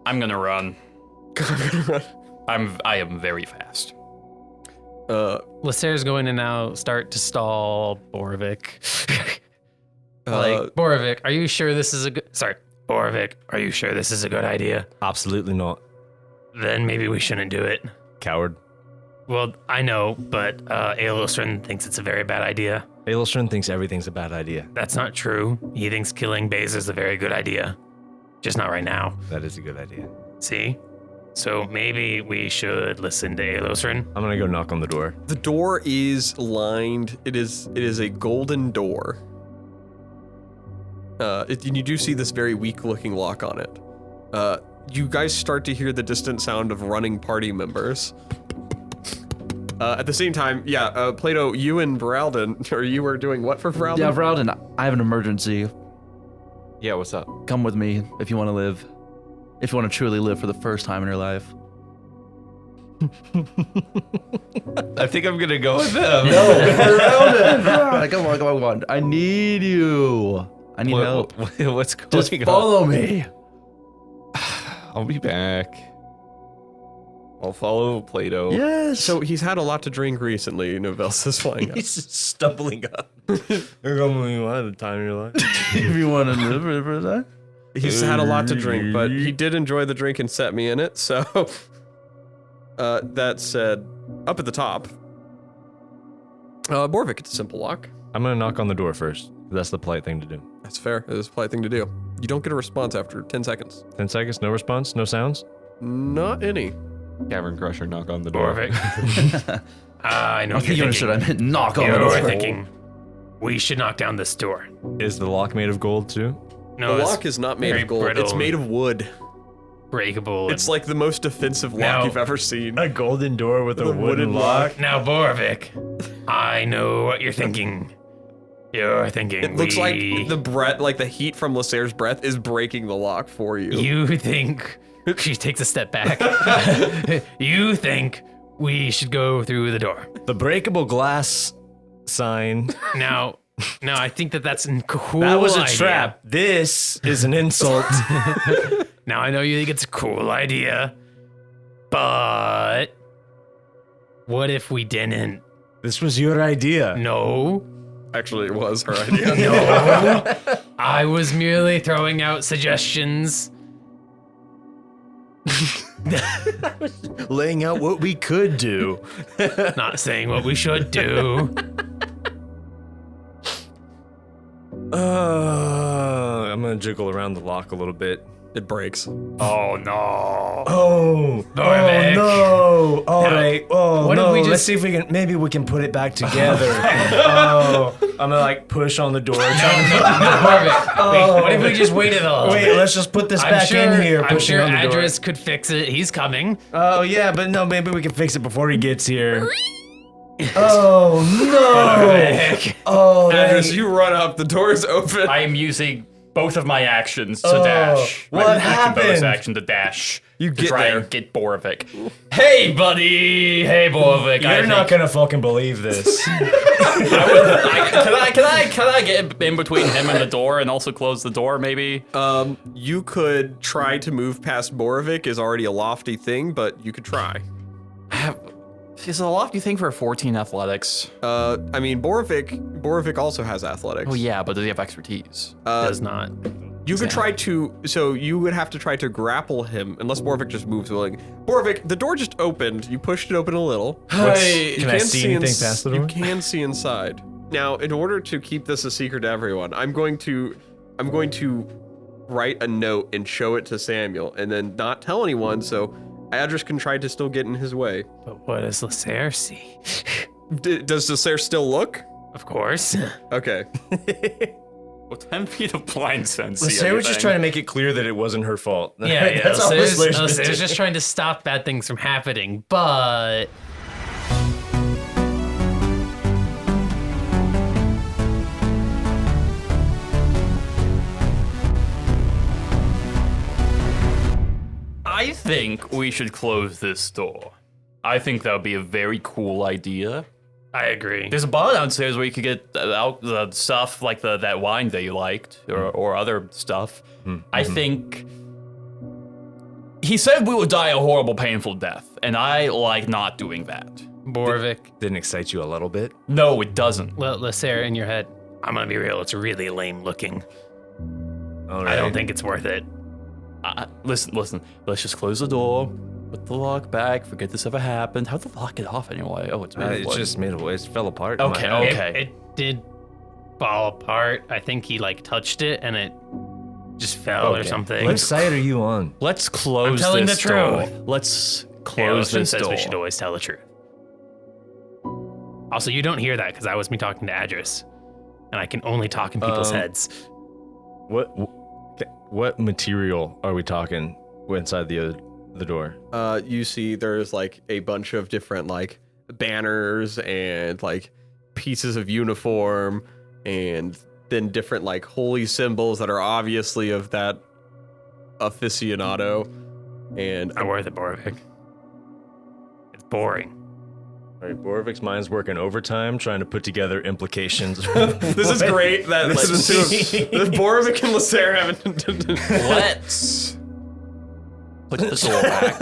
I'm gonna run. I am very fast. Lehsair's going to now start to stall Boravik. Boravik, are you sure this is a good? Sorry, Boravik, are you sure this is a good idea? Absolutely not. Then maybe we shouldn't do it. Coward. Well, I know, but Alosrin thinks it's a very bad idea. Alosrin thinks everything's a bad idea. That's not true. He thinks killing Baze is a very good idea. Just not right now. That is a good idea. See? So maybe we should listen to Alosrin. I'm gonna go knock on the door. The door is lined. It is a golden door. And you do see this very weak-looking lock on it. You guys start to hear the distant sound of running party members. At the same time, Plato, you and Voralden, or you were doing what for Voralden? Yeah, Voralden, I have an emergency. Yeah, what's up? Come with me if you want to live. If you want to truly live for the first time in your life. I think I'm gonna go with them. Voralden! Come on. I need you. I need help. What's going Just on? follow me. I'll be back. I'll follow Plato. Yes. So he's had a lot to drink recently, Novelle says flying up. He's stumbling up. You're going one at a time in your life. if you want to live for that. He's had a lot to drink, but he did enjoy the drink and set me in it, so... that said, up at the top, Boravik, it's a simple lock. I'm gonna knock on the door first. That's the polite thing to do. That's fair. It is a polite thing to do. You don't get a response after 10 seconds. 10 seconds, no response, no sounds. Not any. Cavern Crusher, knock on the door. Boravik. I know I think you understood. I meant knock on the You're door. thinking we should knock down this door. Is the lock made of gold too? No, The it's lock is not made very of gold. brittle It's made of wood. breakable. It's like the most defensive lock you've ever seen. A golden door with a wooden lock. Now, Boravik, I know what you're thinking. You're thinking It looks like the breath, like the heat from Lehsair's breath is breaking the lock for you. You think she takes a step back. You think we should go through the door. The breakable glass sign. Now, I think that's a cool That was a idea. trap. This is an insult. Now, I know you think it's a cool idea, but what if we didn't? This was your idea. No. Actually, it was her idea. No. I was merely throwing out suggestions. Laying out what we could do. Not saying what we should do. I'm gonna jiggle around the lock a little bit. It breaks. Oh, no. Oh, Boravik. no! All Now, right. Oh what if no! we Let's just- see if we can. Maybe we can put it back together. Oh, I'm gonna like push on the door. Boravik, wait, what if we just waited a little Wait, bit? let's just put this back in here. I'm Pushing sure on the door. Adras could fix it. He's coming. Oh yeah, but no, maybe we can fix it before he gets here. Oh no! Boravik. Oh, Adras, you run up. The door is open. I am using both of my actions to Oh, dash. what my action bonus happened? action to dash. You to get try there. and get Boravik. Hey, buddy. Hey, Boravik. You're not gonna fucking believe this. Can I get in between him and the door and also close the door, maybe? You could try to move past Boravik. Is already a lofty thing, but you could try. Is it a lofty thing for a 14 athletics? I mean, Boravik also has athletics. Oh yeah, but does he have expertise? Does not. You could try to, so you would have to try to grapple him, unless Boravik just moves willing. Boravik, the door just opened. You pushed it open a little. You Can I see anything past the door? You can see inside. Now, in order to keep this a secret to everyone, I'm going to write a note and show it to Samuel, and then not tell anyone, so Adras can try to still get in his way. But what does Lehsair see? Does Lehsair still look? Of course. Okay. Well, 10 feet of blind sense. Lehsair was just trying to make it clear that it wasn't her fault. Yeah. That's all Lehsair's been Lehsair's doing. just trying to stop bad things from happening, but I think we should close this door. I think that would be a very cool idea. I agree. There's a bar downstairs where you could get the stuff like that wine that you liked or other stuff. I think he said we would die a horrible, painful death, and I like not doing that. Boravik, Didn't excite you a little bit? No, it doesn't. Lehsair in your head. I'm gonna be real. It's really lame looking. All right. I don't think it's worth it. Listen. Let's just close the door, put the lock back, forget this ever happened. How'd the lock get off anyway? Oh, it's made of It's wood. just made of it fell apart. in my Okay, hand. okay. It did fall apart. I think he like touched it and it just fell or something. What side are you on? Let's close I'm telling this the door. truth. Let's Yeah, close Alosrin this says door. we should always tell the truth. Also, you don't hear that because that was me talking to Adras, and I can only talk in people's heads. What material are we talking inside the door? You see there's like a bunch of different like banners and like pieces of uniform and then different like holy symbols that are obviously of that aficionado. And Not worth it, Boravik. It's boring. All right, Boravik's mind's working overtime trying to put together implications. this is great that like, the Boravik and Lehsair haven't. Let's put the door back.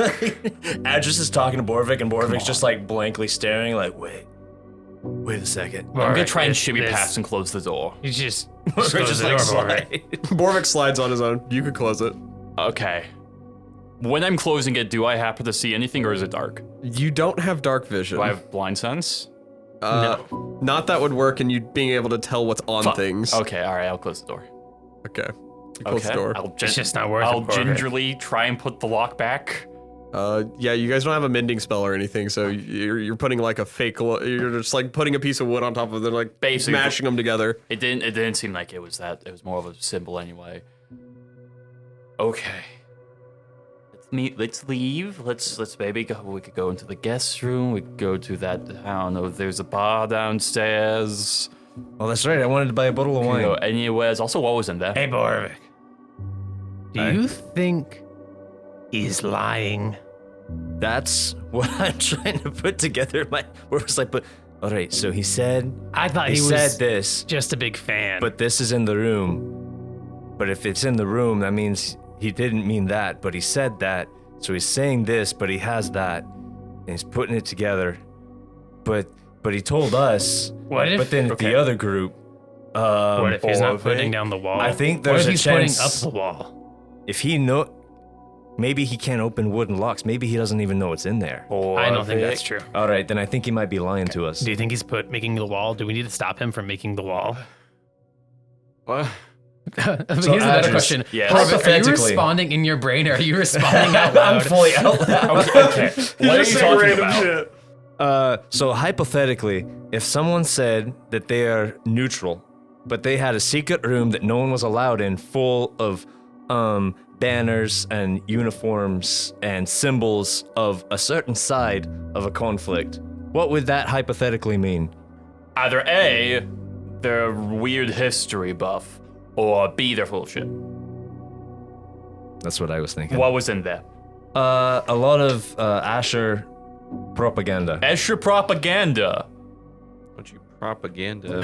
Adras is talking to Boravik, and Boravik's just like blankly staring, like, wait a second. I'm gonna Boravik, try and this- shimmy this- past and close the door. You just We're close just the like door, Boravik. Boravik slides on his own. You could close it. Okay. When I'm closing it, do I happen to see anything or is it dark? You don't have dark vision. Do I have blind sense? No. Not that would work, and you being able to tell what's on Fuck. things. Okay, all right, I'll close the door. Okay. You close the door. It's just not worth it. I'll Boravik. gingerly try and put the lock back. Yeah, you guys don't have a mending spell or anything, so you're putting like a fake. You're just like putting a piece of wood on top of it, like Basically, smashing them together. It didn't seem like it was that. It was more of a symbol anyway. Okay. Let's leave. Let's maybe go. We could go into the guest room. We could go to that. I don't know. There's a bar downstairs. Oh, that's right. I wanted to buy a bottle of We could wine. go anywhere. Also, what was in there? Hey, Boravik. Do you think he's lying? That's what I'm trying to put together. Where was like, but all right. So he said. I thought He he said was this, just a big fan. but this is in the room. But if it's in the room, that means he didn't mean that. But he said that. So he's saying this, but he has that, and he's putting it together. But he told us. What if? But then the other group. What if he's not Boravik, putting down the wall? I think What there's if a he's chance. putting up the wall? If he maybe he can't open wooden locks. Maybe he doesn't even know what's in there. I don't think that's true. All right, then I think he might be lying to us. Do you think he's making the wall? Do we need to stop him from making the wall? What? Here's another Adras, question. yes. Boravik, are you Hypothetically- responding in your brain or are you responding out loud? I'm fully out loud. Okay. What are you talking about? So hypothetically, if someone said that they are neutral, but they had a secret room that no one was allowed in, full of banners and uniforms and symbols of a certain side of a conflict, what would that hypothetically mean? Either A, they're weird history buff, or B, they're full of shit. That's what I was thinking. What was in there? A lot of Asher propaganda. Escher propaganda. Bunch of propaganda.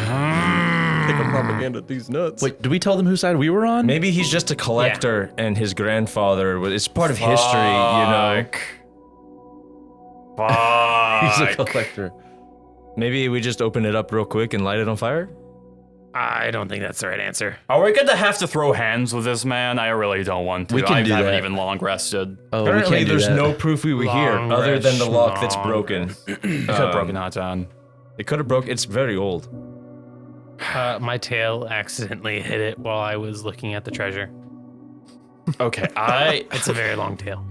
Take a propaganda these nuts. Wait, did we tell them whose side we were on? Maybe he's just a collector and his grandfather, it's part of history, you know. He's a Fuck. collector. Maybe we just open it up real quick and light it on fire? I don't think that's the right answer. Are we gonna have to throw hands with this man? I really don't want to. We can I do haven't that. even long rested. Oh, Apparently, we can't do there's that. no proof we were here Long other than the rest, lock that's long broken. Could have broken out on. It could have broke. It's very old. My tail accidentally hit it while I was looking at the treasure. Okay, It's a very long tail.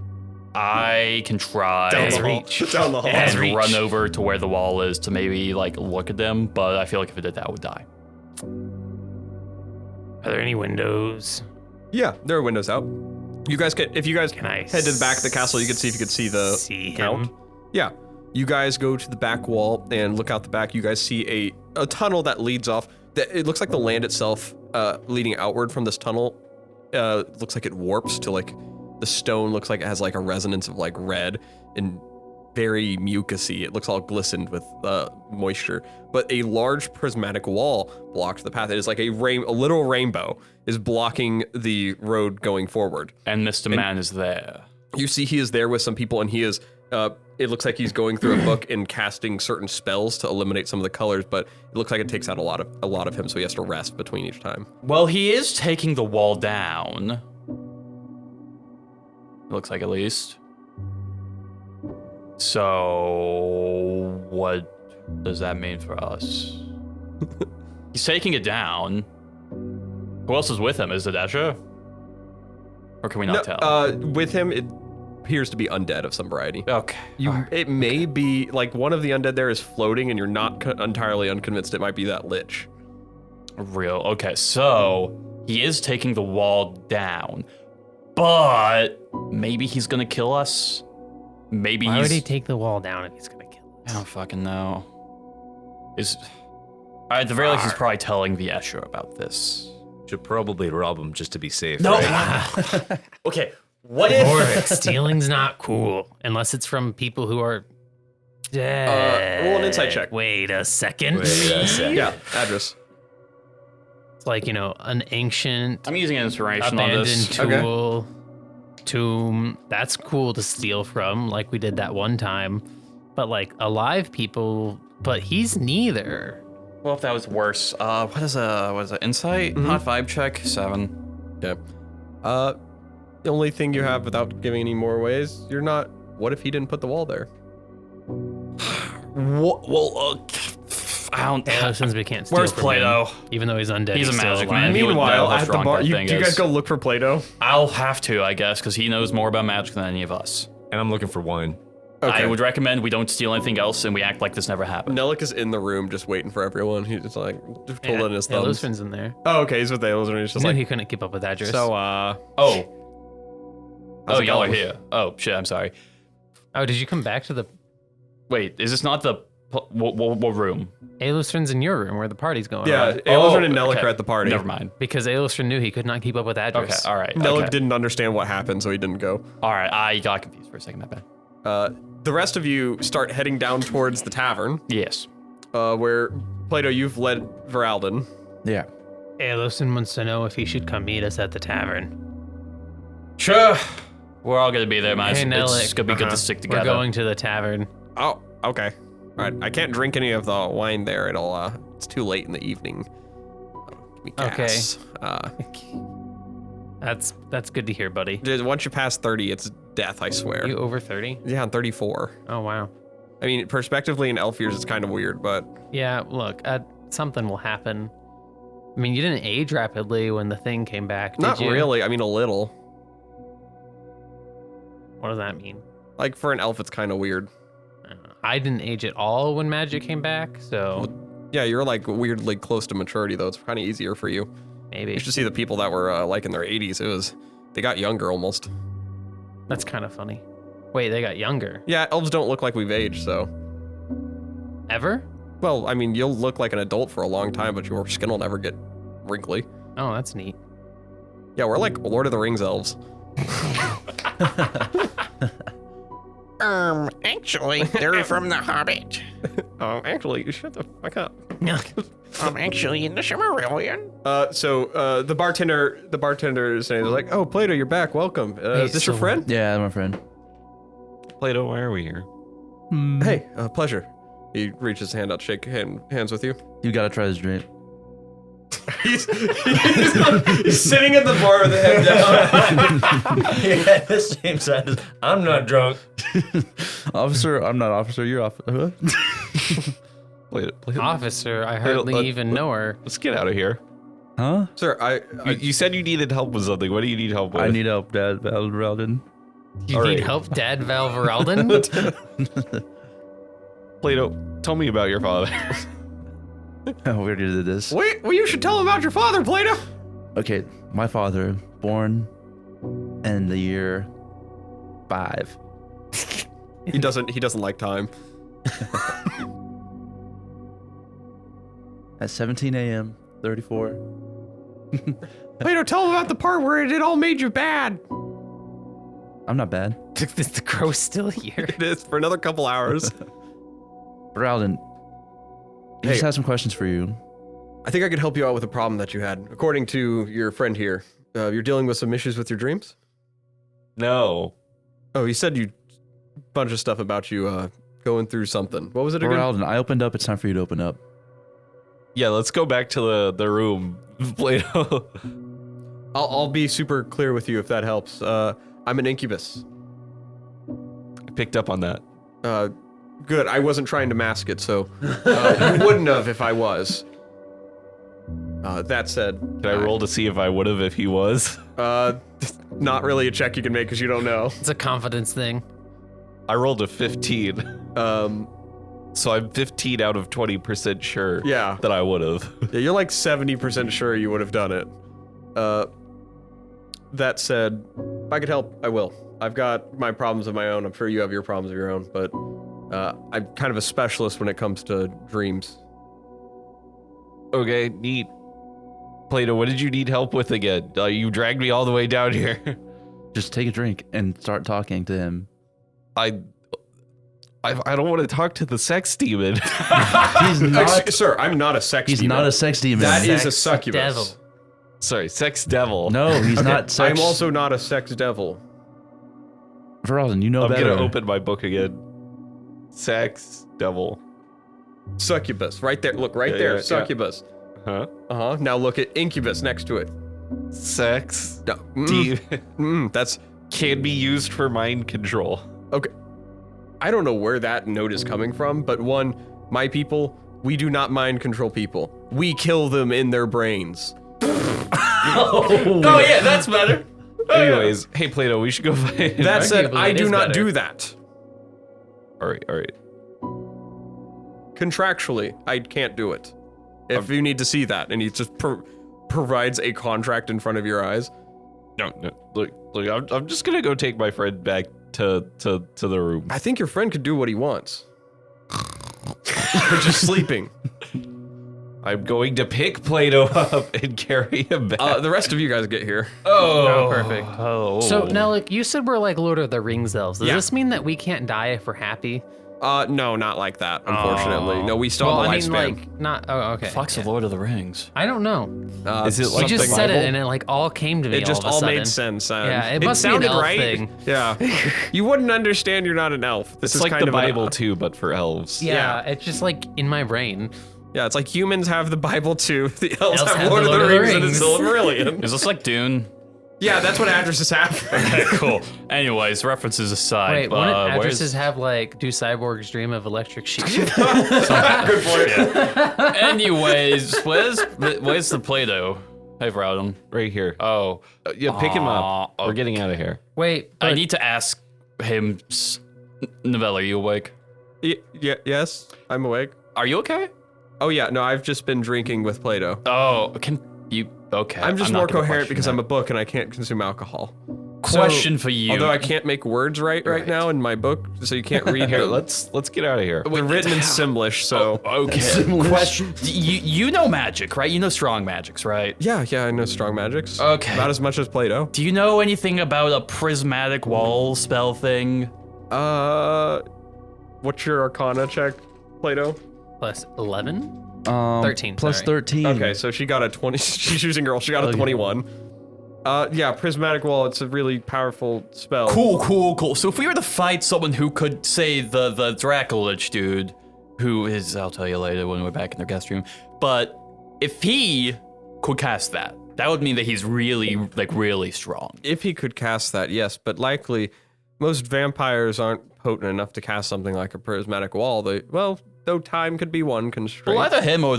I can try Down the reach. Down the hall. Has and reach. run over to where the wall is to maybe like look at them, but I feel like if I did that, I would die. Are there any windows? Yeah, there are windows out. You guys if you guys Can I head to the back of the castle, you can see if you can see the see count. him? Yeah. You guys go to the back wall and look out the back. You guys see a tunnel that leads off. It looks like the land itself, leading outward from this tunnel, looks like it warps to like the stone looks like it has like a resonance of like red and very mucusy. It looks all glistened with moisture. But a large prismatic wall blocked the path. It is like a literal rainbow is blocking the road going forward. And Mr. Man is there. You see he is there with some people, and he is, it looks like he's going through a book and casting certain spells to eliminate some of the colors, but it looks like it takes out a lot of him, so he has to rest between each time. Well, he is taking the wall down. It looks like at least. So, what does that mean for us? He's taking it down. Who else is with him? Is it Escher? Or can we not tell? With him, it appears to be undead of some variety. Okay. It may be, like, one of the undead there is floating, and you're not entirely unconvinced it might be that lich. Real. Okay, so he is taking the wall down, but maybe he's gonna kill us. Maybe Why he's. would he take the wall down if he's gonna kill I us? don't fucking know. At the very least, he's probably telling the Escher about this. Should probably rob him just to be safe. No. Right? Okay. What if? Boravik, stealing's not cool unless it's from people who are dead. Roll an insight check. Wait a second. Yeah, Adras. It's like, you know, an ancient I'm using inspiration on abandoned this. tool, tomb. That's cool to steal from, like we did that one time. But like alive people, but he's neither. Well, if that was worse, what is a insight? Not vibe check 7. Okay. The only thing you have without giving any more ways, you're not. What if he didn't put the wall there? Well, I don't. Since we can't steal Where's from Plato? him, even though he's undead, He's a still magic alive. man. He would know Meanwhile, how at the strong bar, that you thing guys is. go look for Plato. I'll have to, I guess, because he knows more about magic than any of us. And I'm looking for wine. Okay. I would recommend we don't steal anything else and we act like this never happened. Nelik is in the room just waiting for everyone. He's just like pulling his thumbs. Alosrin's in there. Oh, okay, he's with Alosrin. He's He just knew like, he couldn't keep up with Adras. so, Oh, it y'all are going? here. Oh, shit, I'm sorry. oh, did you come back to the... Wait, is this not the... What room? Alosrin's in your room where the party's going Yeah, on. Alosrin and Nelik okay. are at the party. Never mind. Because Alosrin knew he could not keep up with Adras. Okay, all right. Nelik okay. didn't understand what happened, so he didn't go. All right, I got confused for a second, my bad. The rest of you start heading down towards the tavern, Yes. where, Plato, you've led Voralden. Yeah. Alosrin wants to know if he should come meet us at the tavern. Sure. We're all gonna be there, man. Hey, It's Nelik. gonna be good to stick together. We're going to the tavern. Oh, okay. All right, I can't drink any of the wine there. It's too late in the evening. Give me gas. That's good to hear, buddy. Dude, once you pass 30, it's death, I swear. You over 30? Yeah, I'm 34. Oh, wow. I mean, perspectively in elf years, it's kind of weird, but Yeah, look, something will happen. I mean, you didn't age rapidly when the thing came back, did not you? really. I mean, a little. What does that mean? Like, for an elf, it's kind of weird. I don't know. I didn't age at all when magic came back, so Yeah, you're like weirdly close to maturity, though. It's kind of easier for you. maybe. You should see the people that were like in their 80s. They got younger almost. That's kind of funny. Wait, they got younger. Yeah, elves don't look like we've aged, so. Ever? Well, I mean, you'll look like an adult for a long time, but your skin will never get wrinkly. Oh, that's neat. Yeah, we're like Lord of the Rings elves. Actually, they're from The Hobbit. Actually, you shut the fuck up. Actually in the Silmarillion. So the bartender is saying, like, "Oh, Plato, you're back. Welcome. Is this your so- friend?" Yeah, my friend. Plato, why are we here? Hey, pleasure. He reaches his hand out, shake hands with you. You gotta try this drink. He's sitting at the bar with the head down. Yeah, the same side as I'm not drunk. Officer, I'm not officer, you're officer. Plato, Officer, I Plato, hardly even know her. let's get out of here. Huh? Sir, You said you needed help with something. What do you need help with? I need help, Dad. Voralden. You All need right. help, Dad Val Voralden? Plato, tell me about your father. Oh, we already did this. wait. Well, you should tell him about your father, Plato. Okay, my father, born in the year 5. He doesn't like time. At 17 a.m., 34. Plato, tell him about the part where it all made you bad. I'm not bad. Is the crow still here? It is for another couple hours. Voralden, he Hey. just has some questions for you. I think I could help you out with a problem that you had. According to your friend here, you're dealing with some issues with your dreams? No. Oh, he said you bunch of stuff about you going through something. What was it again? Voralden, I opened up. It's time for you to open up. Yeah, let's go back to the room, Plato. I'll be super clear with you if that helps. I'm an incubus. I picked up on that. Good. I wasn't trying to mask it, so you wouldn't have if I was. That said, Can I roll to see if I would have if he was? not really a check you can make because you don't know. It's a confidence thing. I rolled a 15. So I'm 15 out of 20% sure Yeah. that I would have. Yeah, you're like 70% sure you would have done it. That said, if I could help, I will. I've got my problems of my own. I'm sure you have your problems of your own, but I'm kind of a specialist when it comes to dreams. Okay, neat. Plato, what did you need help with again? You dragged me all the way down here. Just take a drink and start talking to him. I don't want to talk to the sex demon. He's not. Sir, I'm not a sex He's demon. not a sex demon. That is a Sex succubus. devil. Sorry, sex devil. No, he's not sex. I'm also not a sex devil. Voralden, you know I'm better. gonna open my book again. Sex devil. Succubus, right there. Look, right Yeah, there. yeah, Succubus. Huh? Uh-huh. Now look at incubus next to it. Sex No, demon that's can be used for mind control. okay. I don't know where that note is coming from, but one, my people We do not mind control people. We kill them in their brains. Oh yeah, that's better. Anyways, hey Plato, we should go find. That said, Arguably, I it do is not better. do that. All right. Contractually, I can't do it. If you need to see that, and he just provides a contract in front of your eyes. No. Look. I'm just gonna go take my friend back to the room. I think your friend could do what he wants. We're just sleeping. I'm going to pick Plato up and carry him back. The rest of you guys get here. Oh, perfect. Oh. So now, like, you said we're like Lord of the Rings elves. Does Yeah. this mean that we can't die if we're happy? No, not like that, unfortunately. No, we still have a lifespan. like, not. Oh, okay. Fuck's yeah. the Lord of the Rings. I don't know. Is it You like just the said Bible? it, and it like all came to me. It just all, of a made sudden. sense. Yeah, it it must be an sounded elf right. thing. Yeah, you wouldn't understand. You're not an elf. This It's is like kind the of an- Bible too, but for elves. Yeah, it's just like in my brain. Yeah, it's like humans have the Bible too. The elves Elves have Lord of the Rings and the Rings. Silmarillion. Is this like Dune? Yeah, that's what Adras is having. Okay, cool. Anyways, references aside. Wait, wouldn't where's- addresses have like, do cyborgs dream of electric sheep? Good point. Anyways, where's the Plato? Hey, Voralden. Right here. Oh, Yeah, pick him up. Aw, We're getting out of here. Wait, I but need to ask him. Novelle, are you awake? Yes, I'm awake. Are you okay? Oh yeah, no, I've just been drinking with Plato. Oh, can you? Okay. I'm just not more gonna coherent question because that. I'm a book and I can't consume alcohol. Question for you. Although I can't make words right now in my book, so you can't read Here, them. let's get out of here. They're written in Simlish, so Okay. Question. You know magic, right? You know strong magics, right? yeah, I know strong magics. Okay. About as much as Plato. Do you know anything about a prismatic wall spell thing? What's your Arcana check, Plato? plus 11? 13, Plus sorry. 13. Okay, so she got a 20. She's using girl. She got a 21. Yeah, prismatic wall. It's a really powerful spell. Cool. So if we were to fight someone who could say the Draculich dude, who is, I'll tell you later when we're back in the guest room, but if he could cast that would mean that he's really strong. If he could cast that, yes, but likely most vampires aren't potent enough to cast something like a prismatic wall. Though time could be one constraint. Well, either him or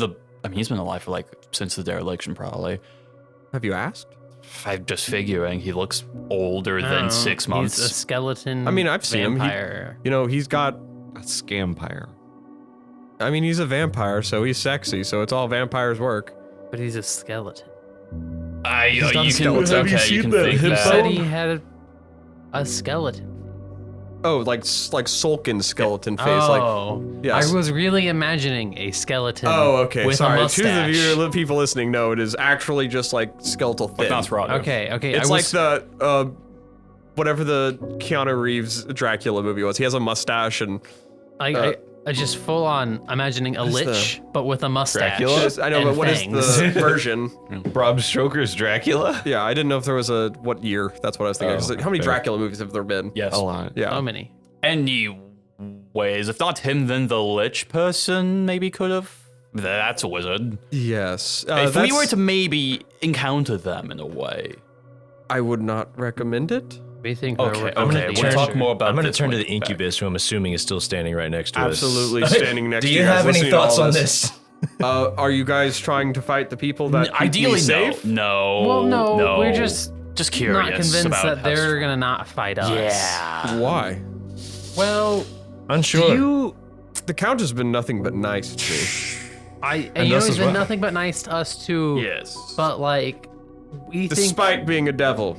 he's been alive for since the dereliction probably. Have you asked? I'm just figuring he looks older I don't than know. 6 months. He's a skeleton. I mean, I've seen him. vampire. He's got. A scampire. I mean, he's a vampire, so he's sexy. So it's all vampires work. But he's a skeleton. not a you can skeleton. Have you okay, you seen can the think hip He that. said he had a skeleton. Oh, like Sulkin skeleton face. Oh, yes. I was really imagining a skeleton. Oh, okay. With Sorry. a To the mustache. people listening, no, it is actually just like skeletal thin. Nosferatu. Okay. It's I like was, the whatever the Keanu Reeves Dracula movie was. He has a mustache and I just full on imagining a What is lich, but with a mustache. Dracula? I know, and but what is fangs. the version? Bram Stoker's Dracula? Yeah, I didn't know if there was what year. That's what I was thinking. Oh, 'Cause, how many okay. Dracula movies have there been? Yes. A lot. Yeah. How many? Anyways, if not him, then the lich person maybe could have. That's a wizard. Yes. If we were to maybe encounter them in a way. I would not recommend it. We think Okay, we're okay, we'll talk more about I'm going to this turn to when the we get back. incubus, who I'm assuming is still standing right next to us. Absolutely standing next Do to you guys have any listening to all thoughts on this? Are you guys trying to fight the people that keep me Ideally, safe? no. Well, no, we're just curious. not convinced about that how they're strong- gonna not fight us. Yeah. Why? Well, Unsure. The Count has been nothing but nice to me. and us he's as been well. nothing but nice to us too. Yes. But like, we think Despite being a devil.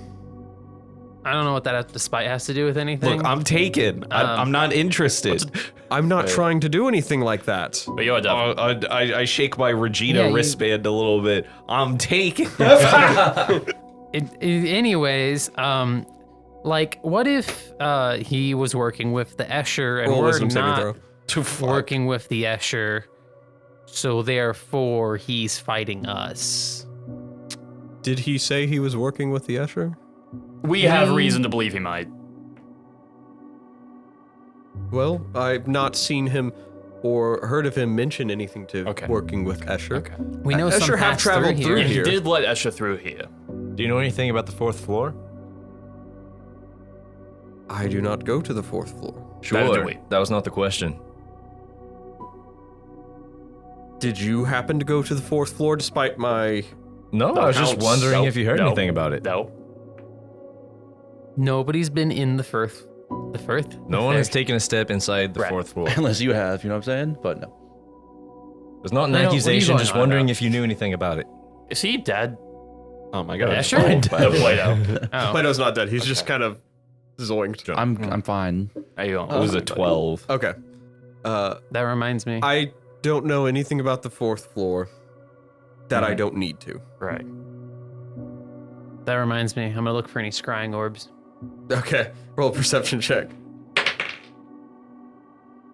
I don't know what that despite has to do with anything. Look, I'm taken. I'm not interested. I'm not trying to do anything like that. But you're a devil. I shake my Regina Yeah, you- wristband a little bit. I'm taken. Anyways, like, what if he was working with the Escher and Roll a we're wisdom saving not throw. working with the Escher, so therefore he's fighting us? Did he say he was working with the Escher? We have reason to believe he might. Well, I've not seen him or heard of him mention anything to Okay. working with Escher. Okay. We know some Escher have passed traveled through through here. He here. did let Escher through here. Do you know anything about the 4th floor? I do not go to the 4th floor. Sure. Neither do we. That was not the question. Did you happen to go to the 4th floor despite my... No, I was just Counts. wondering Nope. if you heard Nope. anything about it. No. Nobody's been in the first. No one has taken a step inside the Right. 4th floor. Unless you have, you know what I'm saying? But no. It's not an No, what are you accusation, going just on wondering about? if you knew anything about it. Is he dead? Oh my god. Yeah, sure. No, Plato. Oh, Plato's not dead. He's just kind of zoinked. I'm fine. Are you It was a 12. Okay. that reminds me. I don't know anything about the 4th floor that I don't need to. Right. That reminds me. I'm gonna look for any scrying orbs. Okay. Roll a perception check.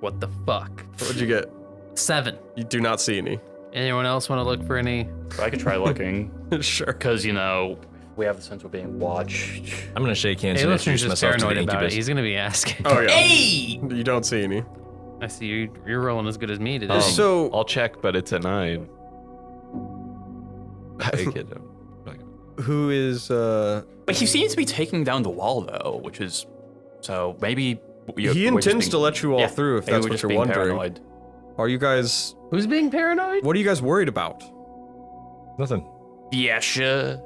What the fuck? What'd you get? 7. You do not see any. Anyone else want to look for any? I could try looking. Sure. Because, you know, we have the sense we're being watched. I'm gonna shake hands Hey, and listeners introduce just myself to paranoid the about it. incubus. He's gonna be asking. Oh, yeah. Hey! You don't see any. I see you're rolling as good as me today. So, I'll check, but it's a 9. I kid him. who is, But he seems to be taking down the wall, though, which is... So maybe... he intends to let you all through if maybe that's we're what just you're being wondering. paranoid. Are you guys, Who's being paranoid? what are you guys worried about? Nothing. Yeah, sure.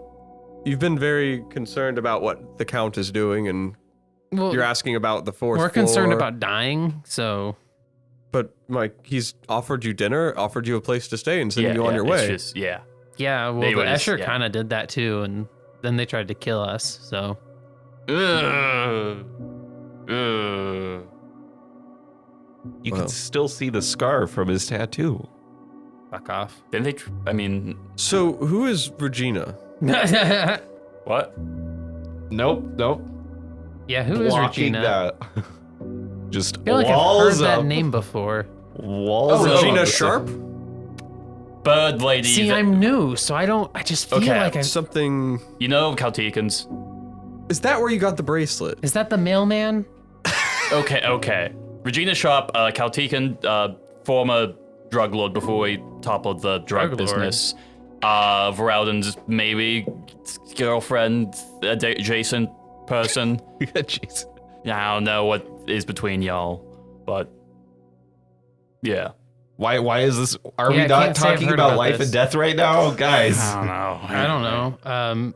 You've been very concerned about what the Count is doing, and Well, you're asking about the 4th floor. we're concerned about dying, so But, Mike, he's offered you dinner, offered you a place to stay, and sending you on your it's way. just, yeah. yeah. Well, They the were just- Escher yeah. kind of did that too, and then they tried to kill us. So You Wow. can still see the scar from his tattoo. fuck off. Didn't they... I mean... So, who is Regina? What? Nope. Yeah, who is Blocking Regina? that. Just I feel like I've heard walls that up. name before. Walls up. Regina Sharp? Bird lady. See, that- I'm new, so I just feel Okay, like I. Something... You know Calticans. Is that where you got the bracelet? Is that the mailman? Okay. Regina Sharp, Caltican, former drug lord before he toppled the drug Drug lord. business. Voralden's maybe girlfriend, adjacent person. Jeez. I don't know what is between y'all, but yeah. Why is this? Are Yeah, we I not can't say I've talking heard about about life this. and death right now, guys? I don't know. I don't know.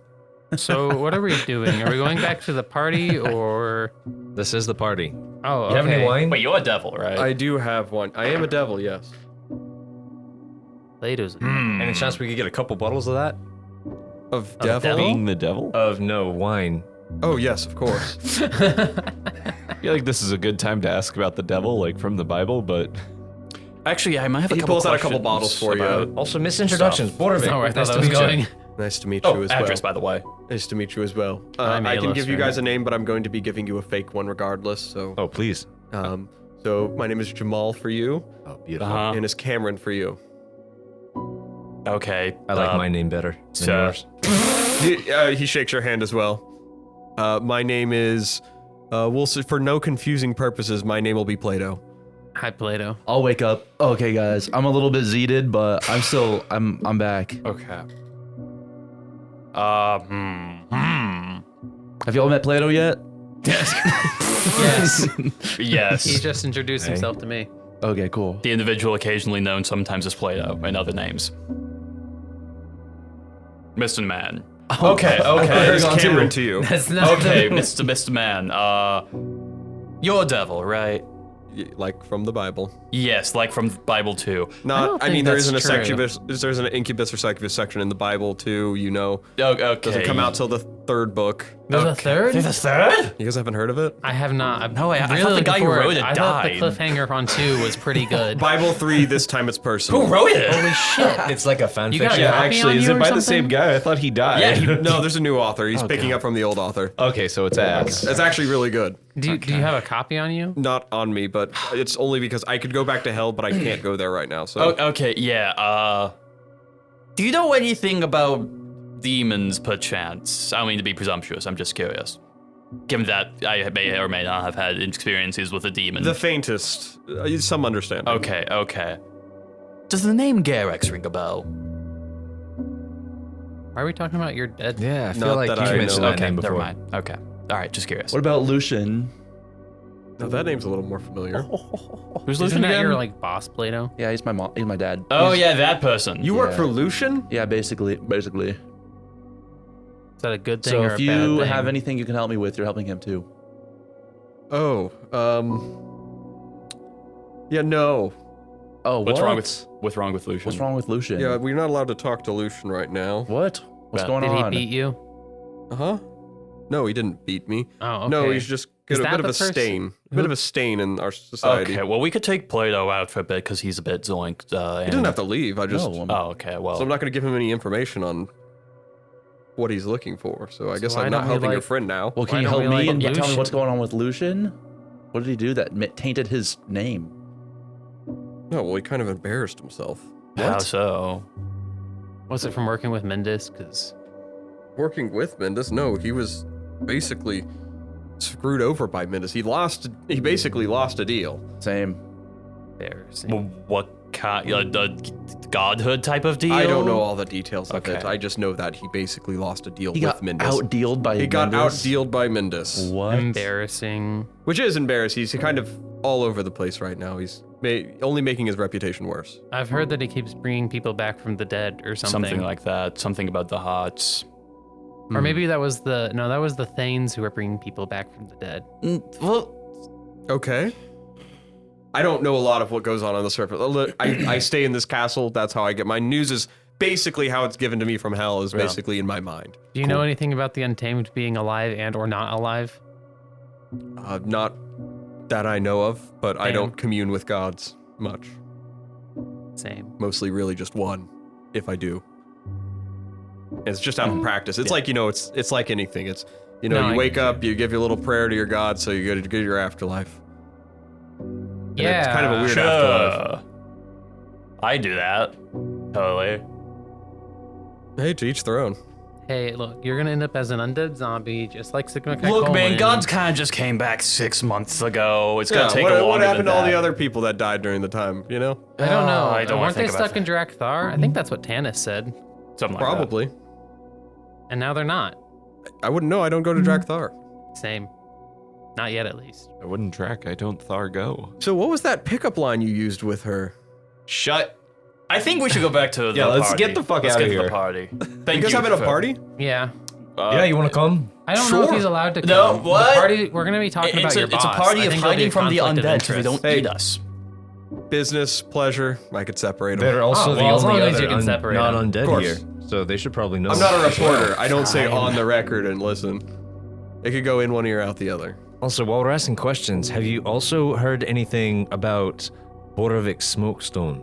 So what are we doing? Are we going back to the party or? This is the party. Oh, You have any okay. wine? Wait, you're a devil, right? I do have one. I am a devil, yes. Plato's. Any chance we could get a couple bottles of that? Of devil? devil? Being the devil? Of no wine. Oh, yes, of course. I feel like this is a good time to ask about the devil, like from the Bible, but Actually, I might have a He couple pulls out a couple questions bottles for you. about- Also, misintroductions. Boravik. That's not where I thought Nice that to was meet you. going. Nice to meet Oh, you as well. address, by the way. Nice to meet you as well. I'm I can give you Alosrin. guys a name, but I'm going to be giving you a fake one regardless. So, oh please. so my name is Jamal for you, Oh, beautiful. Uh-huh. and it's Cameron for you. Okay. I like my name better than so- yours. He shakes your hand as well. My name is. We'll say for no confusing purposes, my name will be Plato. Hi, Plato. I'll wake up. Okay, guys. I'm a little bit zeeted, but I'm back. Okay. Have y'all met Plato yet? Yes. Yes. He just introduced himself to me. Okay, cool. The individual occasionally known sometimes as Plato and other names. Mr. Man. Okay, There's on Cameron too. to you. That's not Okay, the- Mr. Man. You're a devil, right? Like from the Bible. Yes, like from Bible 2. Not. I think mean, there that's isn't a true. succubus. There's an incubus or succubus section in the Bible too. You know, Oh, okay. doesn't come out till the 3rd book. There's a third? There's a third? You guys haven't heard of it? I have not. No, I really thought the guy who looking wrote forward- it I thought the died. cliffhanger on 2 was pretty good. Bible 3. This time it's personal. Who wrote it? Holy shit. It's like a fan You got fiction. a Yeah, copy actually, on is you it or by the something? same guy? I thought he died. Yeah, No, there's a new author. He's picking up from the old author. Okay, so it's ass. It's actually really good. Do you have a copy on you? Not on me, but it's only because I could go back to hell, but I can't go there right now. So Oh, okay, yeah. Do you know anything about demons, perchance? I don't mean to be presumptuous. I'm just curious. Given that I may or may not have had experiences with a demon. the faintest, some understanding. Okay. Does the name Garex ring a bell? Why are we talking about your dead? Yeah, I feel Not like that you've I mentioned know. that Okay, name never before. mind. Okay. All right, just curious. What about Lucian? Now that name's a little more familiar. Who's Isn't Lucian that again? your like boss, Plato? Yeah, he's my mom. He's my dad. Oh yeah, that person. You work Yeah. for Lucian? Yeah, basically. Is that a good thing So or if a bad you thing? have anything you can help me with, you're helping him too. Oh, yeah, no. Oh, What's what? wrong with Lucian? What's wrong with Lucian? Yeah, we're not allowed to talk to Lucian right now. What? What's Yeah. going Did he on? beat you? Uh-huh. No, he didn't beat me. Oh, okay. No, he's just got Is a that bit of the a person stain. A bit of a stain in our society. Okay, well we could take Plato out for a bit because he's a bit zoinked. He doesn't have to leave. I just... No, Oh, okay. Well, So I'm not going to give him any information on what he's looking for. So I guess why I'm not don't we, helping your like- friend now. Well, can Why you don't help we me like and tell me what's Lucian? going on with Lucian? What did he do that tainted his name? No, well, he kind of embarrassed himself. how so? Was it from working with Mendis? Because Working with Mendis, no, he was basically screwed over by Mendis. He basically lost a deal. Same. embarrassing. Well, what kind? Godhood type of deal? I don't know all the details of it. Okay. I just know that he basically lost a deal He with got Mendis. outdealed by He got Mendis? outdealed by Mendis. What? Embarrassing. Which is embarrassing. He's kind of all over the place right now. He's only making his reputation worse. I've heard that he keeps bringing people back from the dead or something. Something like that. Something about the Hots. Or maybe that was that was the Thanes who were bringing people back from the dead. Well, Okay. I don't know a lot of what goes on the surface. Look, I stay in this castle. That's how I get my news. Is basically how it's given to me from hell. Is basically in my mind. Do you know anything about the Untamed being alive and or not alive? Not that I know of, but I Damn. don't commune with gods much. Same. Mostly, really, just one, if I do. And it's just out of practice. It's like it's like anything. It's No, I you wake get up, you give your little prayer to your god, so you go to get your afterlife. And Yeah. it's kind of a weird afterlife. I do that. Totally. Hey, to each their own. Hey, look, you're gonna end up as an undead zombie, just like Sigma Chi Look, man, Coleman. God's kind of just came back 6 months ago. It's gonna take a what longer happened to than all the that. other people that died during the time? You know, I don't know. I don't wanna Weren't they think about stuck in Drakthar? I think that's what Tanis said. Something like probably. And now they're not. I wouldn't know. I don't go to Drakthar. Same. Not yet, at least. I wouldn't track. I don't Thar go. So what was that pickup line you used with her? that. Shut. I think we should go back to the Yeah, let's party. get the fuck Let's outta get to here. the party. You Thank guys having a party? Yeah. Yeah, you want to come? I don't know if Sure. he's allowed to No, come. what? The party, we're gonna be talking about your It's boss. a party I of think there'll be hiding a from the conflict of undead so they interest. don't Hey. eat us. Business, pleasure. I could separate them. They're also the well, as only long as other you can separate not them. undead Of course. here, so they should probably know. I'm not a reporter. I don't say on the record and listen. It could go in one ear, out the other. Also, while we're asking questions, have you also heard anything about Boravik Smokestone?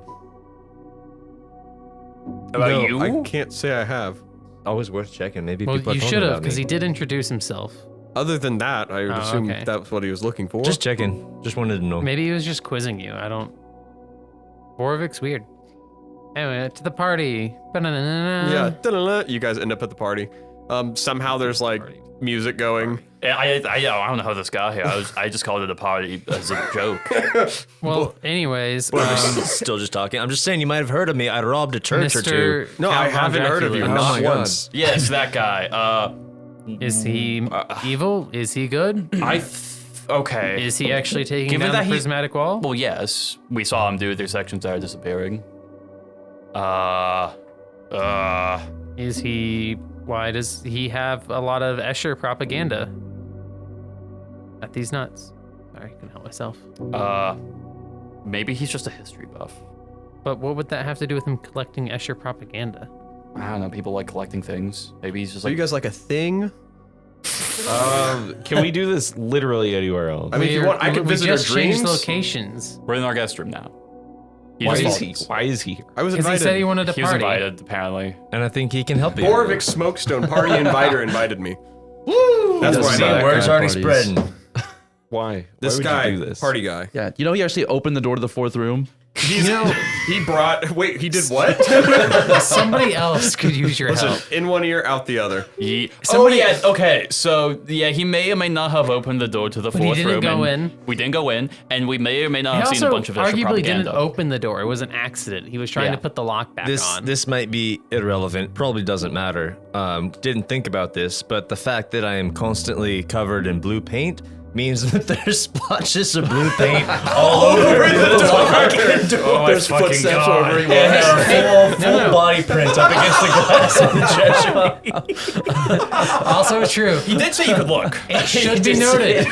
About No, you? I can't say I have. Always worth checking. Maybe Well, people are you talking should have, about because me. he did introduce himself. Other than that, I would Oh, assume okay. that's what he was looking for. Just checking. Just wanted to know. Maybe he was just quizzing you. I don't. Borovik's weird. Anyway, to the party. Ba-na-na-na-na. yeah. Da-da-da. You guys end up at the party. Somehow there's like music going. Yeah, I don't know how this got here. I just called it a party as a joke. Well, anyways, Still just talking. I'm just saying you might have heard of me. I robbed a church or two. Mr. No, I Count Von haven't heard of you. Dracula. Not my God. once. Yes, that guy. Is he evil? Is he good? Okay. Is he actually taking Given down that the he- prismatic wall? Well, yes. We saw him do it. There's sections that are disappearing. Is he? Why does he have a lot of Escher propaganda? At these nuts. Sorry, I can help myself. Maybe he's just a history buff. But what would that have to do with him collecting Escher propaganda? I don't know. People like collecting things. Maybe he's just Are like. you guys like a thing? Can we do this literally anywhere else? I mean, if you want, I could visit We our just changed dreams. locations. We're in our guest room now. Why just is called- he? Why is he here? I was Because he invited. said he wanted to He was party. invited, apparently. And I think he can help you. Boravik Smokestone party inviter invited me. Woo! That's where I know that Word's guy. already parties. spreading. Why? This Why would guy, you do this? party guy. Yeah, you know he actually opened the door to the fourth room. He brought. Wait, he did what? Somebody else could use your Listen, help. in one ear, out the other. Somebody- Oh yeah. Okay. So yeah, he may or may not have opened the door to the But he fourth didn't room. go and in. We didn't go in, and we may or may not He have seen a also bunch of extra arguably didn't propaganda. open the door. It was an accident. He was trying Yeah. to put the lock back This on. this might be irrelevant. Probably doesn't matter. Didn't think about this, but the fact that I am constantly covered in blue paint means that there's splotches of blue paint all over the door. Oh, There's footsteps wherever he And walks. a full body print up against the glass of the Jesuit. Also true. He did say you could look. It should be noted.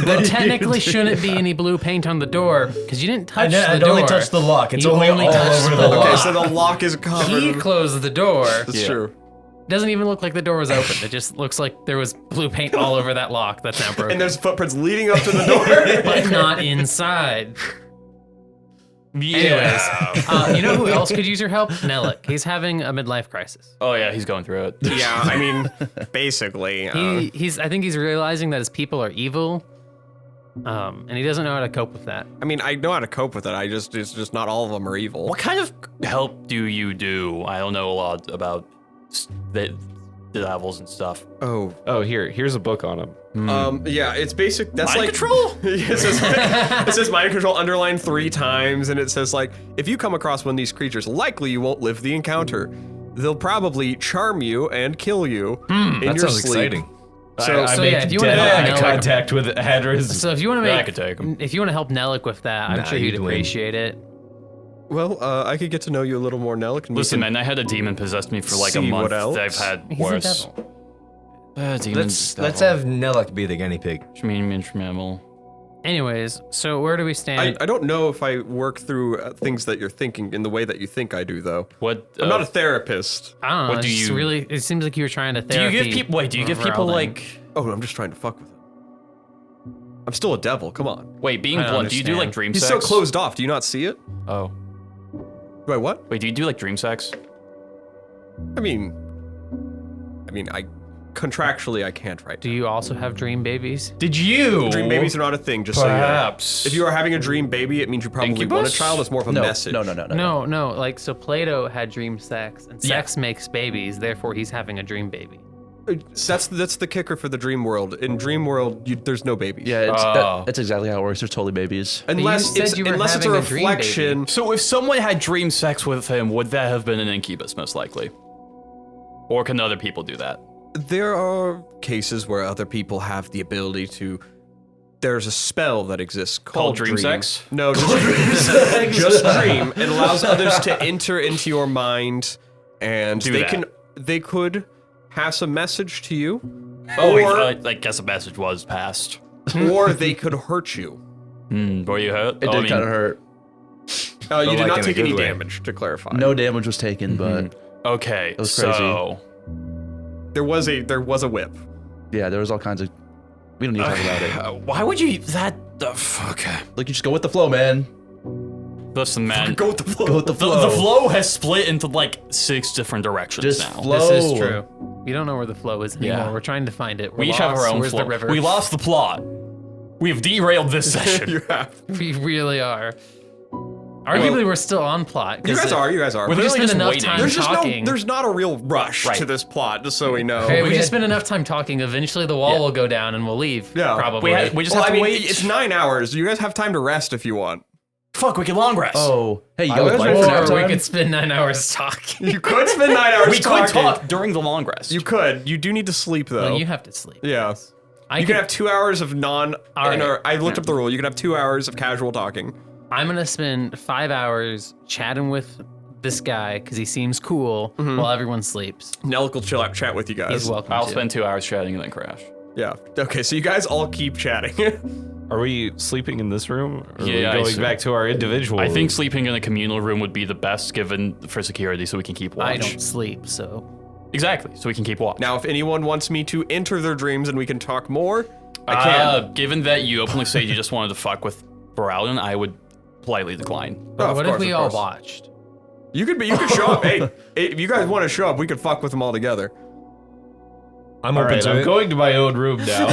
There technically shouldn't be any blue paint on the door because you didn't touch the I'd door. only touched the lock. It's You only only all touched over the the lock. Okay, lock. so the lock is covered. He closed the door. That's true. Doesn't even look like the door was open. It just looks like there was blue paint all over that lock that's now broken. And there's footprints leading up to the door. but not inside. Anyways, you know who else could use your help? Nellick. He's having a midlife crisis. Oh yeah, he's going through it. Yeah, I mean, basically. I think he's realizing that his people are evil, and he doesn't know how to cope with that. I mean, I know how to cope with it. It's just not all of them are evil. What kind of help do you do? I don't know a lot about the levels and stuff. Oh, here's a book on him. Yeah, it's basic. That's Mind like control? it says mind control underlined 3 times, and it says like, if you come across one of these creatures, likely you won't live the encounter. They'll probably charm you and kill you in That your sounds sleep. exciting. So, So yeah, if you want to help eye Nellick, contact with Adras. so if you want to I could take him. if you want to help Nellick with that, I'm Nah, sure he'd you'd win. appreciate it. well, I could get to know you a little more, Nellick. And we Listen, can- man, I had a demon possess me for like a See month. what else? I've had He's worse. a devil. Demons. Let's have Nellick be the guinea pig. Anyways, so where do we stand? I don't know if I work through things that you're thinking in the way that you think I do, though. What? I'm not a therapist. I don't know. What do it's you- really? It seems like you were trying to Do you therapy. give people? Wait, do you give people Voralden. like? Oh, I'm just trying to fuck with him. I'm still a devil. Come on. Wait, being I don't blunt. Do you do like understand. dream He's sex? so closed off. Do you not see it? Oh. Wait, what? Wait, do you do like dream sex? I mean, I contractually I can't right Do you also have dream babies? Did you? now. Dream babies are not a thing. Just so you know. Perhaps. If you are having a dream baby, it means you probably want a Incubus? child. It's more of a No, message. no. No. Like so, Plato had dream sex, and sex makes babies. Therefore, he's having a dream baby. That's the kicker for the dream world. In dream world, there's no babies. Yeah, Oh. that's exactly how it works. There's totally babies. Unless said it's you were unless it's a having a dream baby. reflection. So if someone had dream sex with him, would that have been an incubus, most likely? Or can other people do that? There are cases where other people have the ability to. There's a spell that exists called Dream sex? No, just dream. It allows others to enter into your mind, and Do they that. they could pass a message to you, Oh, or, I guess a message was passed. or they could hurt you. Were you hurt? It did kind of hurt. You did like not in a take good any way. damage, to clarify. No damage was taken, but Okay, was crazy. so there was a whip. yeah, there was all kinds of. We don't need to talk about it. why would you that? Okay, Like you just go with the flow, man. listen, man. Go with the flow. Go with the The flow. flow has split into like 6 different directions Just now. flow. This is true. We don't know where the flow is anymore. Yeah. We're trying to find it. We're We each have our lost. own Where's flow. the river? We lost the plot. We have derailed this session. You have. We really are. Arguably, we're still on plot. You 'cause guys are. You guys are. We're We just literally spent enough waiting. time There's just talking. there's not a real rush Right. to this plot, just so we know. Hey, we just spent enough time talking. Eventually, the wall will go down and we'll leave. Yeah. Probably. We just Well, have I to mean, wait. it's 9 hours. You guys have time to rest if you want. Fuck, we can long rest. Oh, hey, you I would guys like ready to for or nap we time? could spend 9 hours talking. You could spend 9 hours we could talking. talk during the long rest. You could. You do need to sleep though. Well, you have to sleep. yeah. I You can have 2 hours of non. All right. I looked up the rule. You can have 2 hours of casual talking. I'm gonna spend 5 hours chatting with this guy because he seems cool while everyone sleeps. Nellick will chill out, chat with you guys. He's welcome I'll to. spend 2 hours chatting and then crash. Yeah. Okay. So you guys all keep chatting. Are we sleeping in this room? Or Yeah, are I we going see. back to our individual I think rooms? sleeping in a communal room would be the best given for security so we can keep watch. I don't sleep, so Exactly, so we can keep watch. now, if anyone wants me to enter their dreams and we can talk more, I can. Given that you openly said you just wanted to fuck with Voralden, I would politely decline. Oh, of what course, if we of all course. watched? You could show up. Hey, if you guys want to show up, we could fuck with them all together. I'm All open right, to I'm it. going to my own room now.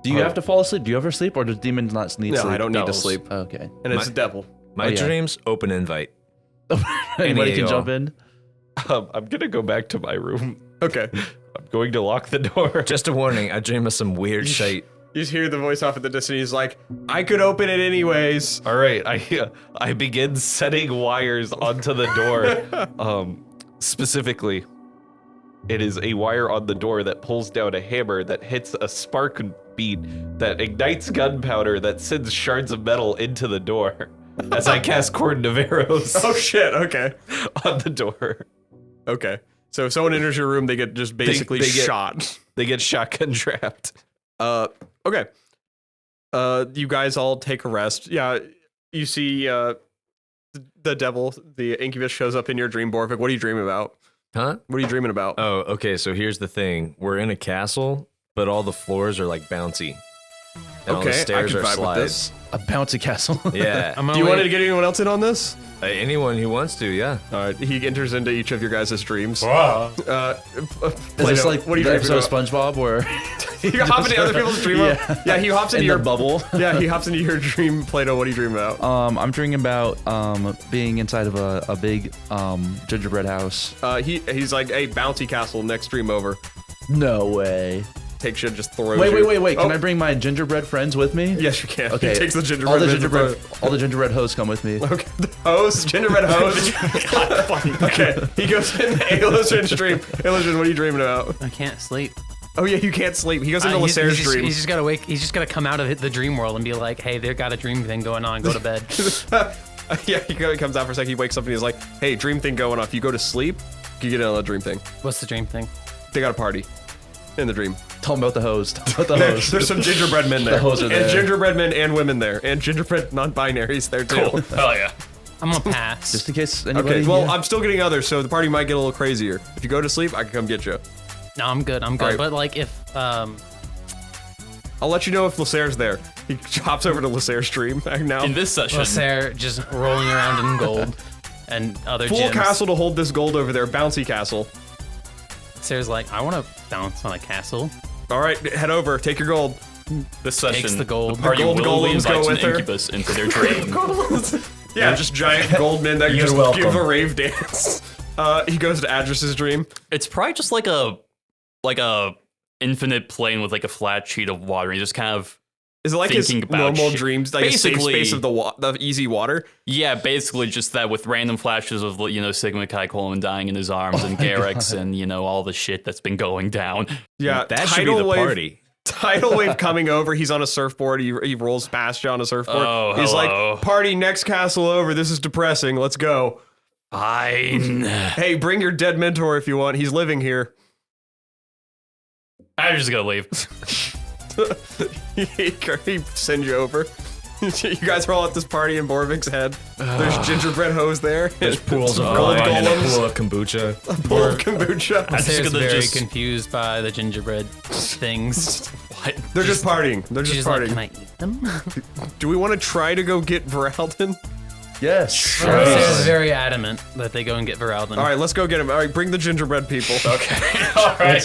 Do you have to fall asleep? Do you ever sleep, or does demons not need No, sleep? I don't need to Devils. sleep. Okay. And it's a devil. My yeah. dreams, open invite. Anybody of can y'all. jump in. I'm gonna go back to my room. Okay. I'm going to lock the door. Just a warning, I dream of some weird shit. You just hear the voice off in the distance. He's like, I could open it anyways. All right, I begin setting wires onto the door. Specifically, it is a wire on the door that pulls down a hammer that hits a spark beat that ignites gunpowder that sends shards of metal into the door as I cast cordon of arrows. Oh shit, okay. On the door. Okay. So if someone enters your room, they get just basically shot. They get shotgun trapped. Okay. You guys all take a rest. Yeah, you see the devil, the incubus shows up in your dream, Boravik. What are you dreaming about? Huh? What are you dreaming about? Oh, okay. So here's the thing: we're in a castle, but all the floors are like bouncy. And all the Okay, I stairs can are vibe with slides. this. A bouncy castle. Yeah. I'm Do gonna you want wait. to get anyone else in on this? Anyone who wants to, yeah. All right, he enters into each of your guys' dreams. Is this like what are you the dreaming episode about? of SpongeBob where He hops into other people's dream. Yeah, he hops into in your the bubble? Yeah, he hops into your dream, Plato. What are you dreaming about? I'm dreaming about being inside of a big gingerbread house. He's like, hey, bouncy castle, next dream over. No way. Takes you, just throws Wait. you. Can Oh, I bring my gingerbread friends with me? Yes, you can. Okay. He takes the gingerbread. All the men and gingerbread hosts come with me. Okay, the host, gingerbread host. Okay, he goes into Alosrin's dream. Alosrin, what are you dreaming about? I can't sleep. Oh yeah, you can't sleep. He goes into He's Lehsair's just- dream. He's just gotta wake. He's just gotta come out of the dream world and be like, "Hey, they've got a dream thing going on. Go to bed." Yeah, he comes out for a second. He wakes up and he's like, "Hey, dream thing going off. You go to sleep, you get in on the dream thing. What's the dream thing? They got a party in the dream. Tell them about the host. About the host. There's some gingerbread men there, The hosts are and there. gingerbread men and women there, and gingerbread non-binaries there too. Hell yeah. I'm gonna pass. Just in case anybody. Okay, well, yeah. I'm still getting others, so the party might get a little crazier. If you go to sleep, I can come get you. No, I'm good. I'm good. Alright. But like, if I'll let you know if Lehsair's there. He hops over to Lehsair's dream now. In this session, Lehsair just rolling around in gold and other Full gems. castle to hold this gold over there, bouncy castle. Lehsair's like, I want to bounce on a castle. All right, head over, take your gold. this session, Takes the gold. the party The gold willingly golems go invites an with her. incubus into their dream. Yeah, just giant gold men that You're just welcome. give a rave dance. He goes to Adras' dream. It's probably just like a infinite plane with like a flat sheet of water. You just kind of Is it like his Thinking about normal shit. dreams, like a safe Basically- space of the easy water? basically just that with random flashes of Sigma Chi Coleman dying in his arms and Derrickson and all the shit that's been going down. Yeah, That should be the party. Tidal wave coming over. He's on a surfboard. He rolls past you on a surfboard. Oh, He's hello. like, "Party next castle over. This is depressing. Let's go." Fine. Hey, bring your dead mentor if you want. He's living here. I'm just gonna leave. He sends you over. You guys are all at this party in Boravik's head. There's gingerbread hose there. There's pools of gold wine and a golems. pool of kombucha. Full of kombucha. Lehsair's gonna very just- confused by the gingerbread things. What? They're just partying. They're just She's like, partying. can I eat them? Do we want to try to go get Voralden? Yes. Lehsair's very adamant that they go and get Voralden. All right, let's go get him. All right, bring the gingerbread people. Okay. All right.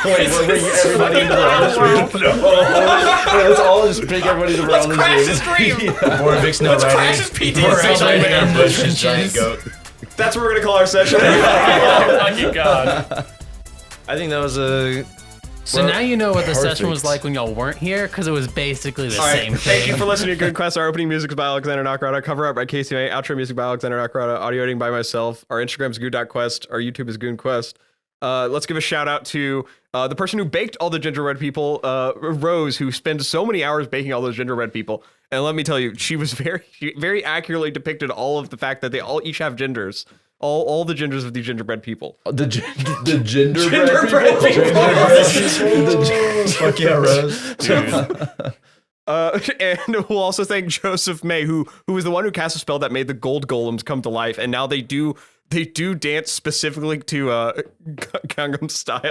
Wait, we're bringing everybody into the round stream. Let's all just bring everybody to the round stream. Boravik's not Crash his PT session. ambush his giant goat. That's what we're gonna call our session. Oh my god. I think that was a. So now you know what the session perfect. was like when y'all weren't here, because it was basically the All right, same thank thing. you for listening to Good Quest. Our opening music is by Alexander Nakarada, cover art by Kasey May, outro music by Alexander Nakarada, audio editing by myself. Our Instagram is good.quest, our YouTube is goonquest. Let's give a shout out to the person who baked all the gingerbread people, Rose, who spent so many hours baking all those gingerbread people. And let me tell you, she very accurately depicted all of the fact that they all each have genders. All the genders of the gingerbread people. The gingerbread people. Fuck yeah, Rose. And we'll also thank Joseph May, who was the one who cast a spell that made the gold golems come to life, and now they do dance specifically to Gangnam Style.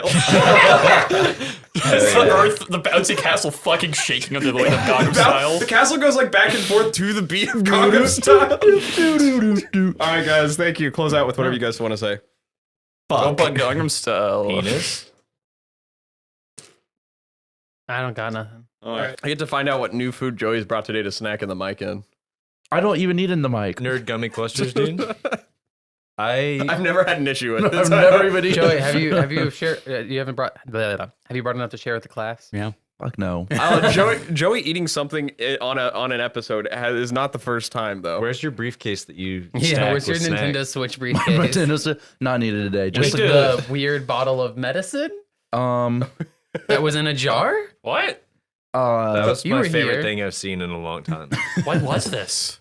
It's the earth, the bouncy castle fucking shaking under the weight of Gangnam Style. The castle goes like back and forth to the beat of Gangnam Style. All right, guys, thank you. Close out with whatever you guys want to say. Fuck. Gangnam Style. Penis. I don't got nothing. All right. I get to find out what new food Joey's brought today to snack in the mic in. I don't even need in the mic. Nerd gummy clusters, dude. I've never had an issue with it. I've never even eaten. Joey, have you shared? You haven't brought. Have you brought enough to share with the class? Yeah. Fuck no. Joey eating something on an episode is not the first time though. Where's your briefcase that you Yeah. stack Where's your with Nintendo snacks? Switch briefcase? Not needed today. With Just the weird bottle of medicine um. that was in a jar. What? That was You my were favorite here. thing I've seen in a long time. What was this?